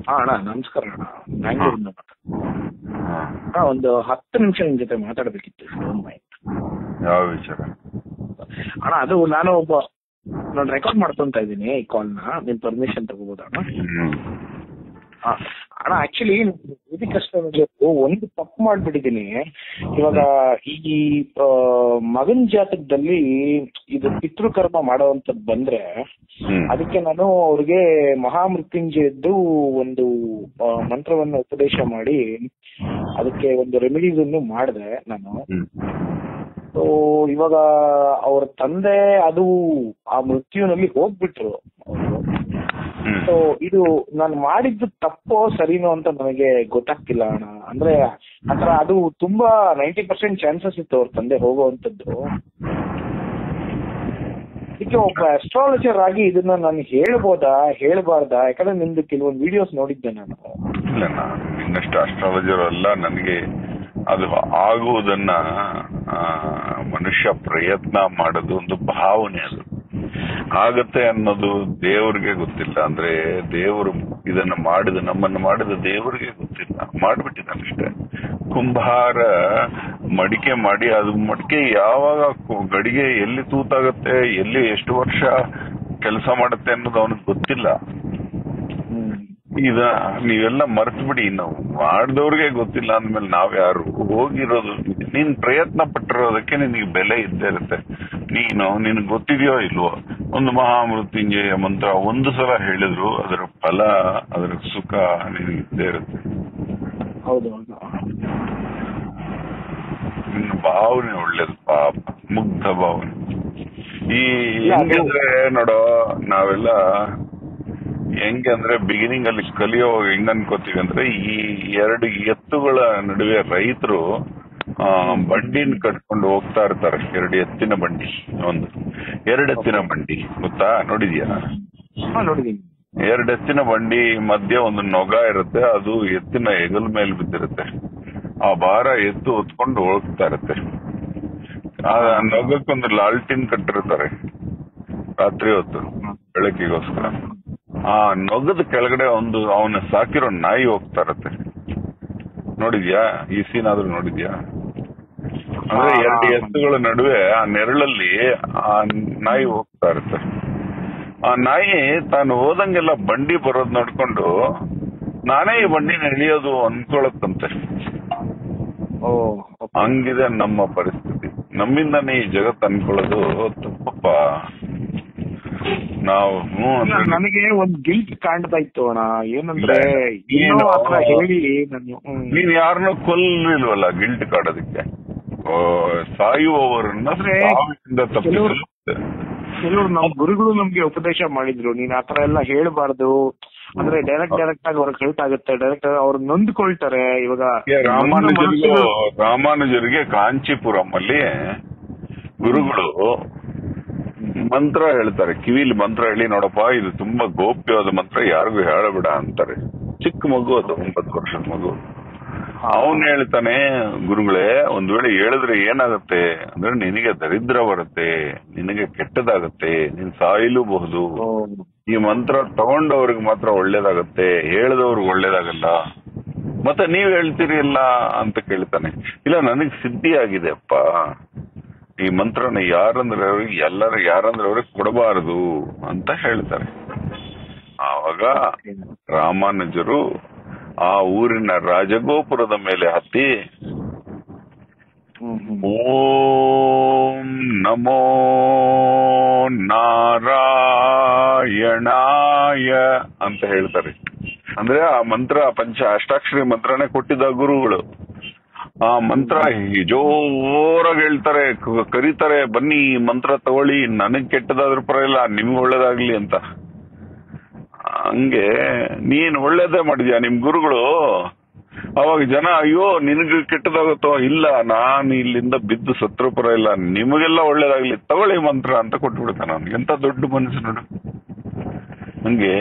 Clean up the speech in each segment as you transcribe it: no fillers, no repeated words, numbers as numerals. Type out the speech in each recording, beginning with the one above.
ಹಾ ಅಣ್ಣ ನಮಸ್ಕಾರ ಅಣ್ಣ, ಬ್ಯಾಂಗ್ಳೂರಿಂದ ಅಣ್ಣ. ಒಂದು 10 ನಿಮಿಷ ನಿಮ್ ಜೊತೆ ಮಾತಾಡ್ಬೇಕಿತ್ತು. ಯಾವ ವಿಚಾರ ಅಣ್ಣ? ಅದು ನಾನು ರೆಕಾರ್ಡ್ ಮಾಡ್ಕೊಂತ ಇದ್ದೀನಿ ಈ ಕಾಲ್ನ. ನಿಮ್ ಪರ್ಮಿಷನ್ ತಗೋಬೋದಾ ಅಣ್ಣ? ಅಣ್ಣ ಆಕ್ಚುಲಿ ಇದಕ್ಕಷ್ಟೇ ಒಂದು ತಪ್ಪು ಮಾಡ್ಬಿಟ್ಟಿದ್ದೀನಿ. ಇವಾಗ ಈ ಮಗನ್ ಜಾತಕದಲ್ಲಿ ಇದು ಪಿತೃಕರ್ಮ ಮಾಡೋವಂಥದ್ದು ಬಂದ್ರೆ ಅದಕ್ಕೆ ನಾನು ಅವ್ರಿಗೆ ಮಹಾಮೃತ್ಯುಂಜಯದ್ದು ಒಂದು ಮಂತ್ರವನ್ನು ಉಪದೇಶ ಮಾಡಿ ಅದಕ್ಕೆ ಒಂದು ರೆಮಿಡೀಸ್ ಅನ್ನು ಮಾಡಿದೆ ನಾನು. ಸೊ ಇವಾಗ ಅವ್ರ ತಂದೆ ಅದು ಆ ಮೃತ್ಯುನಲ್ಲಿ ಹೋಗ್ಬಿಟ್ರು ಅವರು. ಸೊ ಇದು ನಾನು ಮಾಡಿದ್ದು ತಪ್ಪೋ ಸರಿನೋ ಅಂತ ನನಗೆ ಗೊತ್ತಾಗ್ತಿಲ್ಲ ಅಣ್ಣ. ಅಂದ್ರೆ ಆತರ ಅದು ತುಂಬಾ 90% ಚಾನ್ಸಸ್ ಇತ್ತು ಅವ್ರ ತಂದೆ ಹೋಗುವಂತದ್ದು. ಅದಕ್ಕೆ ಒಬ್ಬ ಅಸ್ಟ್ರಾಲಜರ್ ಆಗಿ ಇದನ್ನ ನಾನು ಹೇಳ್ಬಾರ್ದಾ? ಯಾಕಂದ್ರೆ ನಿಮ್ದು ಕೆಲವೊಂದು ವಿಡಿಯೋಸ್ ನೋಡಿದ್ದೆ ನಾನು. ಇಲ್ಲ, ಇನ್ನಷ್ಟು ಅಸ್ಟ್ರಾಲಜರ್ ಅಲ್ಲ. ನನಗೆ ಅದು ಆಗುವುದನ್ನ ಮನುಷ್ಯ ಪ್ರಯತ್ನ ಮಾಡೋದು ಒಂದು ಭಾವನೆ. ಅದು ಆಗತ್ತೆ ಅನ್ನೋದು ದೇವ್ರಿಗೆ ಗೊತ್ತಿಲ್ಲ. ಅಂದ್ರೆ ದೇವರು ಇದನ್ನ ನಮ್ಮನ್ನು ಮಾಡಿದ ದೇವರಿಗೆ ಗೊತ್ತಿಲ್ಲ, ಮಾಡ್ಬಿಟ್ಟಿದ್ದಾನಷ್ಟೇ. ಕುಂಭಾರ ಮಡಿಕೆ ಮಾಡಿ ಅದು ಮಡಿಕೆ ಯಾವಾಗ ಗಡಿಗೆ ಎಲ್ಲಿ ತೂತಾಗತ್ತೆ, ಎಲ್ಲಿ ಎಷ್ಟು ವರ್ಷ ಕೆಲಸ ಮಾಡುತ್ತೆ ಅನ್ನೋದು ಅವನಿಗೆ ಗೊತ್ತಿಲ್ಲ. ನೀವೆಲ್ಲ ಮರ್ತು ಬಿಡಿ. ನಾವು ಮಾಡಿದವ್ರಿಗೆ ಗೊತ್ತಿಲ್ಲ ಅಂದ್ಮೇಲೆ ನಾವ್ ಯಾರು? ಹೋಗಿರೋದು ನೀನ್ ಪ್ರಯತ್ನ ಪಟ್ಟಿರೋದಕ್ಕೆ ನಿನಗೆ ಬೆಲೆ ಇದ್ದೇ ಇರುತ್ತೆ. ನಿನಗೆ ಗೊತ್ತಿದೆಯೋ ಇಲ್ವೋ, ಒಂದು ಮಹಾಮೃತ್ಯುಂಜಯ ಮಂತ್ರ ಒಂದು ಸಲ ಹೇಳಿದ್ರು ಅದರ ಫಲ, ಅದರ ಸುಖ ನಿನಗೆ ಇದ್ದೇ ಇರುತ್ತೆ. ಹೌದು, ನಿನ್ನ ಭಾವನೆ ಒಳ್ಳೇದು, ಪಾಪ ಮುಗ್ಧ ಭಾವನೆ. ಹೆಂಗಂದ್ರೆ ನೋಡೋ, ನಾವೆಲ್ಲ ಹೆಂಗೆ ಅಂದ್ರೆ ಬಿಗಿನಿಂಗ್ ಅಲ್ಲಿ ಕಲಿಯೋವಾಗ ಹೆಂಗ್ ಅನ್ಕೋತೀವಿ ಅಂದ್ರೆ, ಈ 2 ಎತ್ತುಗಳ ನಡುವೆ ರೈತರು ಬಂಡಿನ ಕಟ್ಕೊಂಡು ಹೋಗ್ತಾ ಇರ್ತಾರೆ. 2 ಎತ್ತಿನ ಬಂಡಿ, 2 ಎತ್ತಿನ ಬಂಡಿ ಗೊತ್ತಾ? ನೋಡಿದ್ಯಾ? 2 ಎತ್ತಿನ ಬಂಡಿ ಮಧ್ಯೆ ಒಂದು ನೊಗ ಇರುತ್ತೆ. ಅದು ಎತ್ತಿನ ಹೆಗಲ ಮೇಲೆ ಬಿದ್ದಿರುತ್ತೆ. ಆ ಭಾರ ಎತ್ತು ಹೊತ್ಕೊಂಡು ಹೋಗ್ತಾ ಇರುತ್ತೆ. ಆ ನೊಗಕ್ಕೊಂದು ಲಾಲ್ಟಿನ್ ಕಟ್ಟಿರ್ತಾರೆ ರಾತ್ರಿ ಹೊತ್ತು ಬೆಳಕಿಗೋಸ್ಕರ. ಆ ನೊಗದ ಕೆಳಗಡೆ ಅವನ ಸಾಕಿರೋ ನಾಯಿ ಹೋಗ್ತಾ ಇರತ್ತೆ. ನೋಡಿದ್ಯಾ? ಈ ಸೀನ್ ಆದ್ರೂ ನೋಡಿದ್ಯಾ? ಅಂದ್ರೆ 2 ಎತ್ತುಗಳ ನಡುವೆ ಆ ನೆರಳಲ್ಲಿ ಆ ನಾಯಿ ಹೋಗ್ತಾ ಇರುತ್ತೆ. ಆ ನಾಯಿ ತಾನು ಹೋದಂಗೆಲ್ಲ ಬಂಡಿ ಬರೋದ್ ನೋಡ್ಕೊಂಡು ನಾನೇ ಈ ಬಂಡಿನ ಎಳಿಯೋದು ಅನ್ಕೊಳತ್ತಂತೆ. ಹಂಗಿದೆ ನಮ್ಮ ಪರಿಸ್ಥಿತಿ. ನಮ್ಮಿಂದಾನೇ ಈ ಜಗತ್ತು ಅನ್ಕೊಳ್ಳೋದು ತಪ್ಪಪ್ಪ. ನಾವು ನನಗೆ ಒಂದು ಗಿಲ್ಟ್ ಕಾಣ್ತಾ ಇತ್ತು ಅಣ್ಣ. ಏನಂದ್ರೆ ಹೇಳಿ ನೀನ್ ಯಾರನ್ನೂ ಕೊಲ್ಲಿಲ್ವಲ್ಲ ಗಿಲ್ಟ್ ಕಾಡೋದಕ್ಕೆ. ಸಾಯುವವರನ್ನ ಕೆಲವರು ನಮ್ ಗುರುಗಳು ನಮ್ಗೆ ಉಪದೇಶ ಮಾಡಿದ್ರು, ನೀನ್ ಆತರ ಎಲ್ಲ ಹೇಳ್ಬಾರ್ದು. ಅಂದ್ರೆ ಡೈರೆಕ್ಟ್ ಆಗಿ ಅವ್ರಿಗೆ ಹೆಲ್ಪ್ ಆಗುತ್ತೆ, ಡೈರೆಕ್ಟ್ ಅವ್ರು ನೊಂದ್ಕೊಳ್ತಾರೆ. ಇವಾಗ ರಾಮಾನುಜರಿಗೆ ಕಾಂಚೀಪುರಂ ಅಲ್ಲಿ ಗುರುಗಳು ಮಂತ್ರ ಹೇಳ್ತಾರೆ. ಕಿವಿಲಿ ಮಂತ್ರ ಹೇಳಿ, ನೋಡಪ್ಪ ಇದು ತುಂಬಾ ಗೋಪ್ಯವಾದ ಮಂತ್ರ, ಯಾರಿಗೂ ಹೇಳಬೇಡ ಅಂತಾರೆ. ಚಿಕ್ಕ ಮಗು, ಅದು 9 ವರ್ಷದ ಮಗು. ಅವನ್ ಹೇಳ್ತಾನೆ, ಗುರುಗಳೇ ಒಂದ್ ವೇಳೆ ಹೇಳಿದ್ರೆ ಏನಾಗತ್ತೆ ಅಂದ್ರೆ ನಿನಗೆ ದರಿದ್ರ ಬರುತ್ತೆ, ನಿನಗೆ ಕೆಟ್ಟದಾಗತ್ತೆ, ನೀನ್ ಸಾಯಲೂಬಹುದು. ಈ ಮಂತ್ರ ತಗೊಂಡವ್ರಿಗೆ ಮಾತ್ರ ಒಳ್ಳೇದಾಗತ್ತೆ, ಹೇಳ್ದವ್ರಿಗೆ ಒಳ್ಳೇದಾಗಲ್ಲ. ಮತ್ತೆ ನೀವ್ ಹೇಳ್ತೀರಿ ಇಲ್ಲ ಅಂತ ಕೇಳ್ತಾನೆ. ಇಲ್ಲ, ನನಗ್ ಸಿದ್ಧಿ ಆಗಿದೆ ಅಪ್ಪ, ಈ ಮಂತ್ರನ ಯಾರಂದ್ರೆ ಅವ್ರಿಗೆ ಕೊಡಬಾರದು ಅಂತ ಹೇಳ್ತಾರೆ. ಆವಾಗ ರಾಮಾನುಜರು ಆ ಊರಿನ ರಾಜಗೋಪುರದ ಮೇಲೆ ಹತ್ತಿ ಓಂ ನಮೋ ನಾರಾಯಣಾಯ ಅಂತ ಹೇಳ್ತಾರೆ. ಅಂದ್ರೆ ಆ ಮಂತ್ರ ಅಷ್ಟಾಕ್ಷರಿ ಮಂತ್ರನೇ ಕೊಟ್ಟಿದ್ದ ಗುರುಗಳು. ಆ ಮಂತ್ರ ಜೋರಾಗಿ ಹೇಳ್ತಾರೆ, ಕರೀತಾರೆ, ಬನ್ನಿ ಮಂತ್ರ ತಗೊಳ್ಳಿ, ನನಗ್ ಕೆಟ್ಟದಾದ್ರೂ ಪರವಾಗಿಲ್ಲ, ನಿಮ್ಗೆ ಒಳ್ಳೇದಾಗ್ಲಿ ಅಂತ. ಹಂಗೆ ನೀನ್ ಒಳ್ಳೇದೇ ಮಾಡಿದ್ಯಾ ನಿಮ್ ಗುರುಗಳು. ಅವಾಗ ಜನ ಅಯ್ಯೋ ನಿನಗೆ ಕೆಟ್ಟದಾಗುತ್ತೋ, ಇಲ್ಲ ನಾನು ಇಲ್ಲಿಂದ ಬಿದ್ದು ಸತ್ರು ಪರವಾಗಿಲ್ಲ, ನಿಮಗೆಲ್ಲ ಒಳ್ಳೇದಾಗ್ಲಿ, ತಗೊಳ್ಳಿ ಮಂತ್ರ ಅಂತ ಕೊಟ್ಬಿಡ್ತಾನೆ ಅವ್ನು. ಎಂತ ದೊಡ್ಡ ಮನಸ್ಸು ನೋಡು. ಹಂಗೆ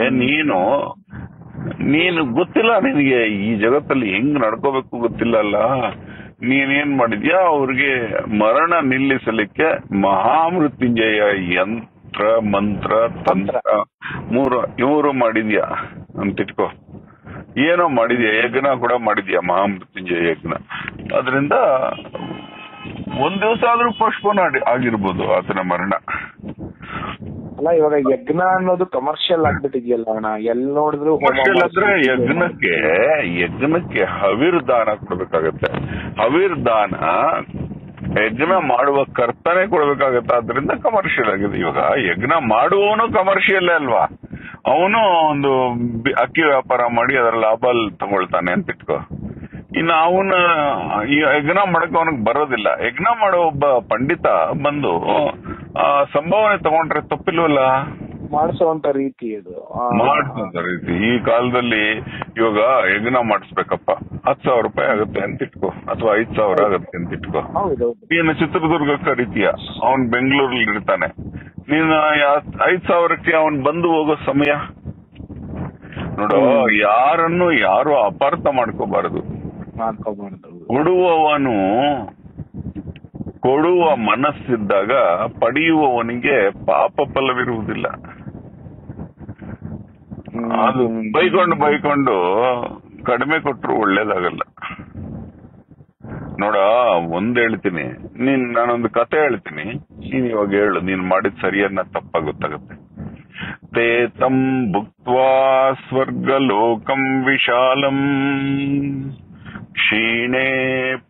ನೀನು ಗೊತ್ತಿಲ್ಲ, ನಿನಗೆ ಈ ಜಗತ್ತಲ್ಲಿ ಹೆಂಗ್ ನಡ್ಕೋಬೇಕು ಗೊತ್ತಿಲ್ಲ ಅಲ್ಲ. ನೀನೇನ್ ಮಾಡಿದ್ಯಾ, ಅವ್ರಿಗೆ ಮರಣ ನಿಲ್ಲಿಸಲಿಕ್ಕೆ ಮಹಾಮೃತ್ಯುಂಜಯ ಮಂತ್ರ ತಂತ್ರ 3 ಮಾಡಿದ್ಯಾ ಅಂತ ಇಟ್ಕೋ. ಏನೋ ಮಾಡಿದ್ಯಾ, ಯಜ್ಞ ಕೂಡ ಮಾಡಿದ್ಯಾ, ಮಹಾಮೃತ್ಯುಂಜಯ ಯಜ್ಞ. ಅದರಿಂದ ಒಂದ್ ದಿವಸ ಆದ್ರೂ ಪೋಸ್ಟ್ಪೋನ್ ಆಗಿರ್ಬೋದು ಆತನ ಮರಣ. ಅಲ್ಲ ಇವಾಗ ಯಜ್ಞ ಅನ್ನೋದು ಕಮರ್ಷಿಯಲ್ ಆಗ್ಬಿಟ್ಟಿದ್ಯಲ್ಲ ಅಣ್ಣ, ಎಲ್ ನೋಡಿದ್ರು ಕಮರ್ಷಿಯಲ್ ಅಂದ್ರೆ ಯಜ್ಞಕ್ಕೆ ಹವಿರ್ ದಾನ ಕೊಡ್ಬೇಕಾಗತ್ತೆ. ಹವಿರ್ ದಾನ ಯಜ್ಞ ಮಾಡುವ ಕರ್ತನೆ ಕೊಡ್ಬೇಕಾಗತ್ತೆ. ಆದ್ರಿಂದ ಕಮರ್ಷಿಯಲ್ ಆಗಿದೆ. ಇವಾಗ ಯಜ್ಞ ಮಾಡುವವನು ಕಮರ್ಷಿಯಲ್ ಅಲ್ವಾ, ಅವನು ಒಂದು ಅಕ್ಕಿ ವ್ಯಾಪಾರ ಮಾಡಿ ಅದರ ಲಾಭ ತಗೊಳ್ತಾನೆ ಅಂತ ಇಟ್ಕೋ. ಇನ್ನು ಅವನ ಯಜ್ಞ ಮಾಡಕ್ ಅವನಿಗೆ ಬರೋದಿಲ್ಲ. ಯಜ್ಞ ಮಾಡೋ ಒಬ್ಬ ಪಂಡಿತ ಬಂದು ಸಂಭಾವನೆ ತಗೊಂಡ್ರೆ ತಪ್ಪಿಲ್ವಲ್ಲ, ಮಾಡಿಸುವಂತ ರೀತಿ ಇದು. ಮಾಡಿಸುವಂತ ರೀತಿ. ಈ ಕಾಲದಲ್ಲಿ ಇವಾಗ ಯಜ್ಞ ಮಾಡಿಸ್ಬೇಕಪ್ಪ 10,000 ರೂಪಾಯಿ ಆಗುತ್ತೆ ಅಂತ ಇಟ್ಕೋ, ಅಥವಾ 5,000 ಆಗುತ್ತೆ ಅಂತ ಇಟ್ಕೋ. ನೀನು ಚಿತ್ರದುರ್ಗ ಕರೀತೀಯ, ಅವನ್ ಬೆಂಗಳೂರಲ್ಲಿ ಇರ್ತಾನೆ. ನೀನು 5,000ಕ್ಕೆ ಅವನ್ ಬಂದು ಹೋಗೋ ಸಮಯ ನೋಡು. ಯಾರು ಅಪಾರ್ಥ ಮಾಡ್ಕೋಬಾರದು. ಕೊಡುವವನು ಕೊಡುವ ಮನಸ್ಸಿದ್ದಾಗ ಪಡೆಯುವವನಿಗೆ ಪಾಪ ಫಲವಿರುವುದಿಲ್ಲ. ಅದು ಬೈಕೊಂಡು ಕಡಿಮೆ ಕೊಟ್ಟರು ಒಳ್ಳೇದಾಗಲ್ಲ. ನೋಡ, ಒಂದ್ ಹೇಳ್ತೀನಿ, ನಾನೊಂದು ಕತೆ ಹೇಳ್ತೀನಿ, ನೀನ್ ಇವಾಗ ಹೇಳು, ನೀನ್ ಮಾಡಿದ ಸರಿಯನ್ನ ತಪ್ಪ ಗೊತ್ತಾಗುತ್ತೆ. ತೇತಂ ಭುಕ್ತ್ವಾ ಸ್ವರ್ಗಲೋಕಂ ವಿಶಾಲಂ ಕ್ಷೀಣೇ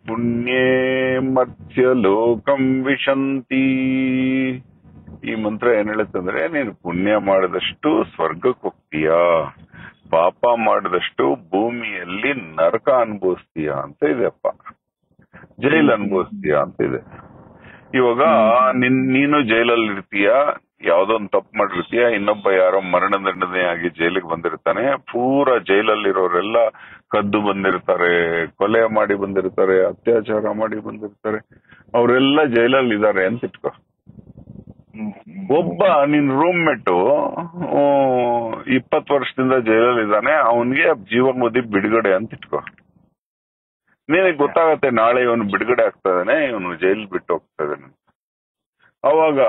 ಪುಣ್ಯೇ ಮರ್ತ್ಯಲೋಕಂ ವಿಶಂತಿ. ಈ ಮಂತ್ರ ಏನ್ ಹೇಳುತ್ತಂದ್ರೆ, ನೀನು ಪುಣ್ಯ ಮಾಡಿದಷ್ಟು ಸ್ವರ್ಗಕ್ಕೆ ಹೋಗ್ತೀಯ, ಪಾಪ ಮಾಡಿದಷ್ಟು ಭೂಮಿಯಲ್ಲಿ ನರಕ ಅನುಭವಿಸ್ತೀಯ ಅಂತ ಇದೆಪ್ಪ, ಜೈಲ್ ಅನುಭವಿಸ್ತೀಯ ಅಂತ ಇದೆ. ಇವಾಗ ನೀನು ಜೈಲಲ್ಲಿ ಇರ್ತೀಯ, ಯಾವ್ದೋ ಒಂದು ತಪ್ಪು ಮಾಡಿರ್ತೀಯ, ಇನ್ನೊಬ್ಬ ಯಾರೋ ಮರಣದಂಡನೆ ಆಗಿ ಜೈಲಿಗೆ ಬಂದಿರ್ತಾನೆ. ಪೂರಾ ಜೈಲಲ್ಲಿರೋರೆಲ್ಲ ಕದ್ದು ಬಂದಿರ್ತಾರೆ, ಕೊಲೆ ಮಾಡಿ ಬಂದಿರ್ತಾರೆ, ಅತ್ಯಾಚಾರ ಮಾಡಿ ಬಂದಿರ್ತಾರೆ, ಅವರೆಲ್ಲ ಜೈಲಲ್ಲಿ ಇದಾರೆ ಅಂತ ಇಟ್ಕೋ. ಒಬ್ಬ ನಿನ್ ರೂಮ್ ಮೇಟು 20 ವರ್ಷದಿಂದ ಜೈಲಲ್ಲಿ ಇದ್ದಾನೆ, ಅವನ್ಗೆ ಜೀವನ್ಮುದಿ ಬಿಡುಗಡೆ ಅಂತ ಇಟ್ಕೋ. ನಿನಗೆ ಗೊತ್ತಾಗತ್ತೆ ನಾಳೆ ಇವನು ಬಿಡುಗಡೆ ಆಗ್ತಾ ಇದ್ದಾನೆ, ಇವನು ಜೈಲ್ ಬಿಟ್ಟು ಹೋಗ್ತಾ ಇದ್ದಾನೆ. ಅವಾಗ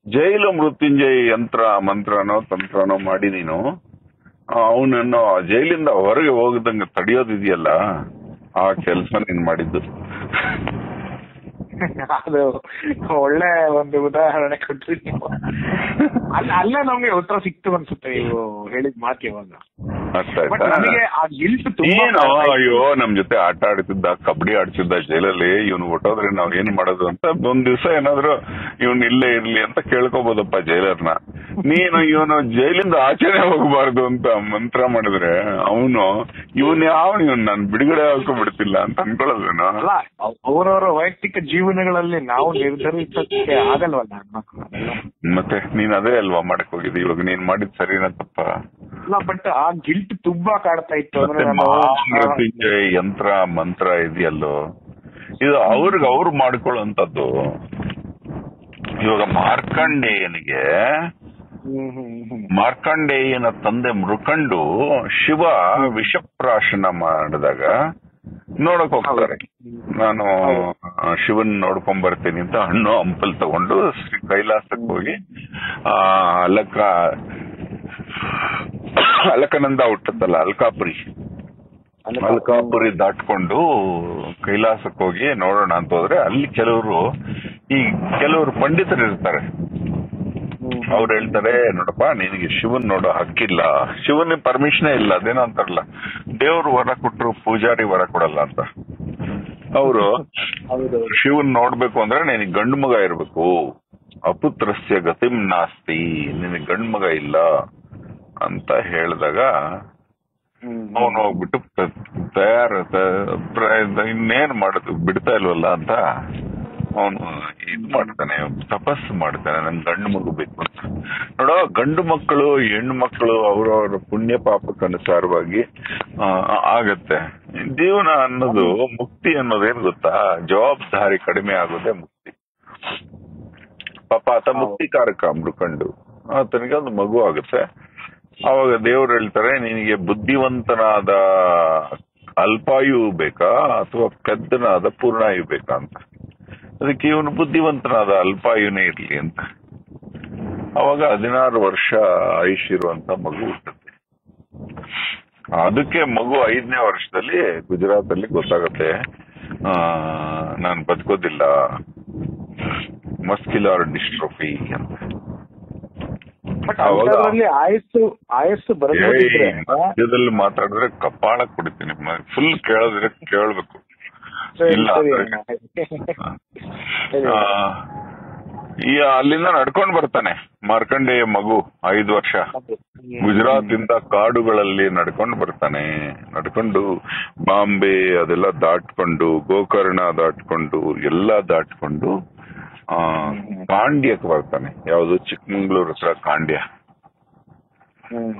ಜೈಲು ಮೃತ್ಯುಂಜಯ ಯಂತ್ರ ಮಂತ್ರನೋ ತಂತ್ರನೋ ಮಾಡಿ ನೀನು ಅವನನ್ನು ಜೈಲಿಂದ ಹೊರಗೆ ಹೋಗದಂಗೆ ತಡೆಯೋದಿದೆಯಲ್ಲ, ಆ ಕೆಲಸ ನೀನ್ ಮಾಡಿದ್ದು. ಅದು ಒಳ್ಳೆ ಒಂದು ಉದಾಹರಣೆ ಕೊಟ್ರಿ ನೀವು. ಅಲ್ಲೇ ನಮ್ಗೆ ಉತ್ತರ ಸಿಕ್ತು ಅನ್ಸುತ್ತೆ ನೀವು ಹೇಳಿದ ಮಾತು. ಇವಾಗ ಅಯ್ಯೋ ನಮ್ ಜೊತೆ ಆಟ ಆಡ್ತಿದ್ದ, ಕಬಡ್ಡಿ ಆಡ್ತಿದ್ದ ಜೈಲಲ್ಲಿ, ಇವನು ಹೊಟ್ಟೋದ್ರೆ ನಾವ್ ಏನ್ ಮಾಡೋದು ಅಂತ ಒಂದ್ ದಿವ್ಸ ಏನಾದ್ರು ಇವನ್ ಇಲ್ಲೇ ಇರ್ಲಿ ಅಂತ ಕೇಳ್ಕೋಬಹುದಪ್ಪ ಜೈಲರ್ನ. ನೀನು ಇವನು ಜೈಲಿಂದ ಆಚೆನೆ ಹೋಗ್ಬಾರ್ದು ಅಂತ ಮಂತ್ರ ಮಾಡಿದ್ರೆ ಅವನು ಇವನ್ ನಾನ್ ಬಿಡುಗಡೆ ಹಾಕೋಬಿಡ್ತಿಲ್ಲ ಅಂತ ಅನ್ಕೊಳ್ಳೋದೇನೋ. ಅವರವರ ವೈಯಕ್ತಿಕ ಜೀವನಗಳಲ್ಲಿ ನಾವು ನಿರ್ಧರಿಸಕ್ಕೆ ಆಗಲ್ವಲ್ಲ. ಮತ್ತೆ ನೀನ್ ಅದೇ ಅಲ್ವಾ ಮಾಡಕ್ ಹೋಗಿದ್ದಿ. ಇವಾಗ ನೀನ್ ಮಾಡಿದ್ ಸರಿನಾ ತಪ್ಪ? ಬಟ್ ಆ ಗಿಲ್ಟ್ ತುಂಬಾ ಕಾಡ್ತಾ ಇತ್ತು. ಯಂತ್ರ ಮಂತ್ರ ಇದೆಯಲ್ಲೋ, ಇದು ಅವ್ರು ಮಾಡ್ಕೊಳ್ಳುವಂತದ್ದು. ಇವಾಗ ಮಾರ್ಕಂಡೇಯನ ತಂದೆ ಮೃಕಂಡು ಶಿವ ವಿಷಪ್ರಾಶನ ಮಾಡಿದಾಗ ನೋಡಕ್ ಹೋಗ್ತಾರೆ. ನಾನು ಶಿವನ್ ನೋಡ್ಕೊಂಡ್ ಬರ್ತೀನಿ ಅಂತ ಹಣ್ಣು ಹಂಪಲ್ ತಗೊಂಡು ಶ್ರೀ ಕೈಲಾಸಕ್ಕೆ ಹೋಗಿ ಅಲಕನಂದ ಹುಟ್ಟತ್ತಲ್ಲ, ಅಲ್ಕಾಪುರಿ ದಾಟ್ಕೊಂಡು ಕೈಲಾಸಕ್ಕೆ ಹೋಗಿ ನೋಡೋಣ ಅಂತ ಹೋದ್ರೆ ಅಲ್ಲಿ ಕೆಲವರು ಪಂಡಿತರು ಇರ್ತಾರೆ. ಅವ್ರು ಹೇಳ್ತಾರೆ, ನೋಡಪ್ಪ ನಿನಗೆ ಶಿವನ್ ನೋಡೋ ಹಕ್ಕಿಲ್ಲ, ಶಿವನ್ ಪರ್ಮಿಷನ್ ಇಲ್ಲ, ಅದೇನೋ ಅಂತಾರಲ್ಲ, ದೇವ್ರು ವರ ಕೊಟ್ರು ಪೂಜಾರಿ ವರ ಕೊಡಲ್ಲ ಅಂತ. ಅವರು ಶಿವನ್ ನೋಡ್ಬೇಕು ಅಂದ್ರೆ ನಿನಗೆ ಗಂಡು ಮಗ ಇರ್ಬೇಕು, ಅಪುತ್ರಸ್ಯ ಗತಿಂ ನಾಸ್ತಿ, ನಿನಗೆ ಗಂಡು ಮಗ ಇಲ್ಲ ಅಂತ ಹೇಳಿದಾಗ ಅವನು ಹೋಗ್ಬಿಟ್ಟು ಇನ್ನೇನ್ ಮಾಡೋದು ಬಿಡ್ತಾ ಇಲ್ವಲ್ಲ ಅಂತ ಅವನು ಇದ್ ಮಾಡ್ತಾನೆ, ತಪಸ್ಸು ಮಾಡ್ತಾನೆ, ನನ್ ಗಂಡು ಮಗು ಬೇಕು ಅಂತ. ನೋಡೋ, ಗಂಡು ಮಕ್ಕಳು ಹೆಣ್ಣು ಮಕ್ಕಳು ಅವ್ರವ್ರ ಪುಣ್ಯ ಪಾಪಕ್ಕನುಸಾರವಾಗಿ ಆಗತ್ತೆ. ಜೀವನ ಅನ್ನೋದು, ಮುಕ್ತಿ ಅನ್ನೋದೇನ್ ಗೊತ್ತಾ, ಜವಾಬ್ದಾರಿ ಕಡಿಮೆ ಆಗೋದೇ ಮುಕ್ತಿ. ಪಾಪ ಆತ ಮುಕ್ತಿಕಾರಕ ಮೃಕಂಡು, ಆತನಿಗೆ ಒಂದು ಮಗು ಆಗುತ್ತೆ. ಅವಾಗ ದೇವ್ರು ಹೇಳ್ತಾರೆ, ನಿನಗೆ ಬುದ್ಧಿವಂತನಾದ ಅಲ್ಪಾಯು ಬೇಕಾ ಅಥವಾ ಪೆದ್ದನಾದ ಪೂರ್ಣಾಯು ಬೇಕಾ ಅಂತ. ಅದಕ್ಕೆ ಇವನು ಬುದ್ಧಿವಂತನಾದ ಅಲ್ಪಾಯುನೇ ಇರ್ಲಿ ಅಂತ. ಅವಾಗ 16 ವರ್ಷ ಆಯುಷ್ ಇರುವಂತ ಮಗು ಹುಟ್ಟುತ್ತೆ. ಅದಕ್ಕೆ ಮಗು 5ನೇ ವರ್ಷದಲ್ಲಿ ಗುಜರಾತ್ ಅಲ್ಲಿ ಗೊತ್ತಾಗತ್ತೆ ನಾನು ಬದುಕೋದಿಲ್ಲ, ಮಸ್ಕ್ಯುಲರ್ ಡಿಸ್ಟ್ರೋಫಿ ಅಂತ. ಆಯಸ್ಸು ಬರಬಹುದಿದ್ರೆ ಮಧ್ಯದಲ್ಲಿ ಮಾತಾಡಿದ್ರೆ ಕಪಾಳ ಕುಡಿತೀನಿ, ಫುಲ್ ಕೇಳಿದ್ರೆ ಕೇಳ್ಬೇಕು. ಇಲ್ಲ ಅಲ್ಲಿಂದ ನಡ್ಕೊಂಡ್ ಬರ್ತಾನೆ ಮಾರ್ಕಂಡೇಯ ಮಗು 5 ವರ್ಷ. ಗುಜರಾತ್ ಇಂದ ಕಾಡುಗಳಲ್ಲಿ ನಡ್ಕೊಂಡು ಬರ್ತಾನೆ. ನಡ್ಕೊಂಡು ಬಾಂಬೆ ಅದೆಲ್ಲ ದಾಟ್ಕೊಂಡು, ಗೋಕರ್ಣ ದಾಟ್ಕೊಂಡು, ಎಲ್ಲಾ ದಾಟ್ಕೊಂಡು ಕಾಂಡ್ಯಕ್ಕೆ ಬರ್ತಾನೆ. ಯಾವ್ದು ಚಿಕ್ಕಮಂಗ್ಳೂರ್ ಹತ್ರ ಕಾಂಡ್ಯ.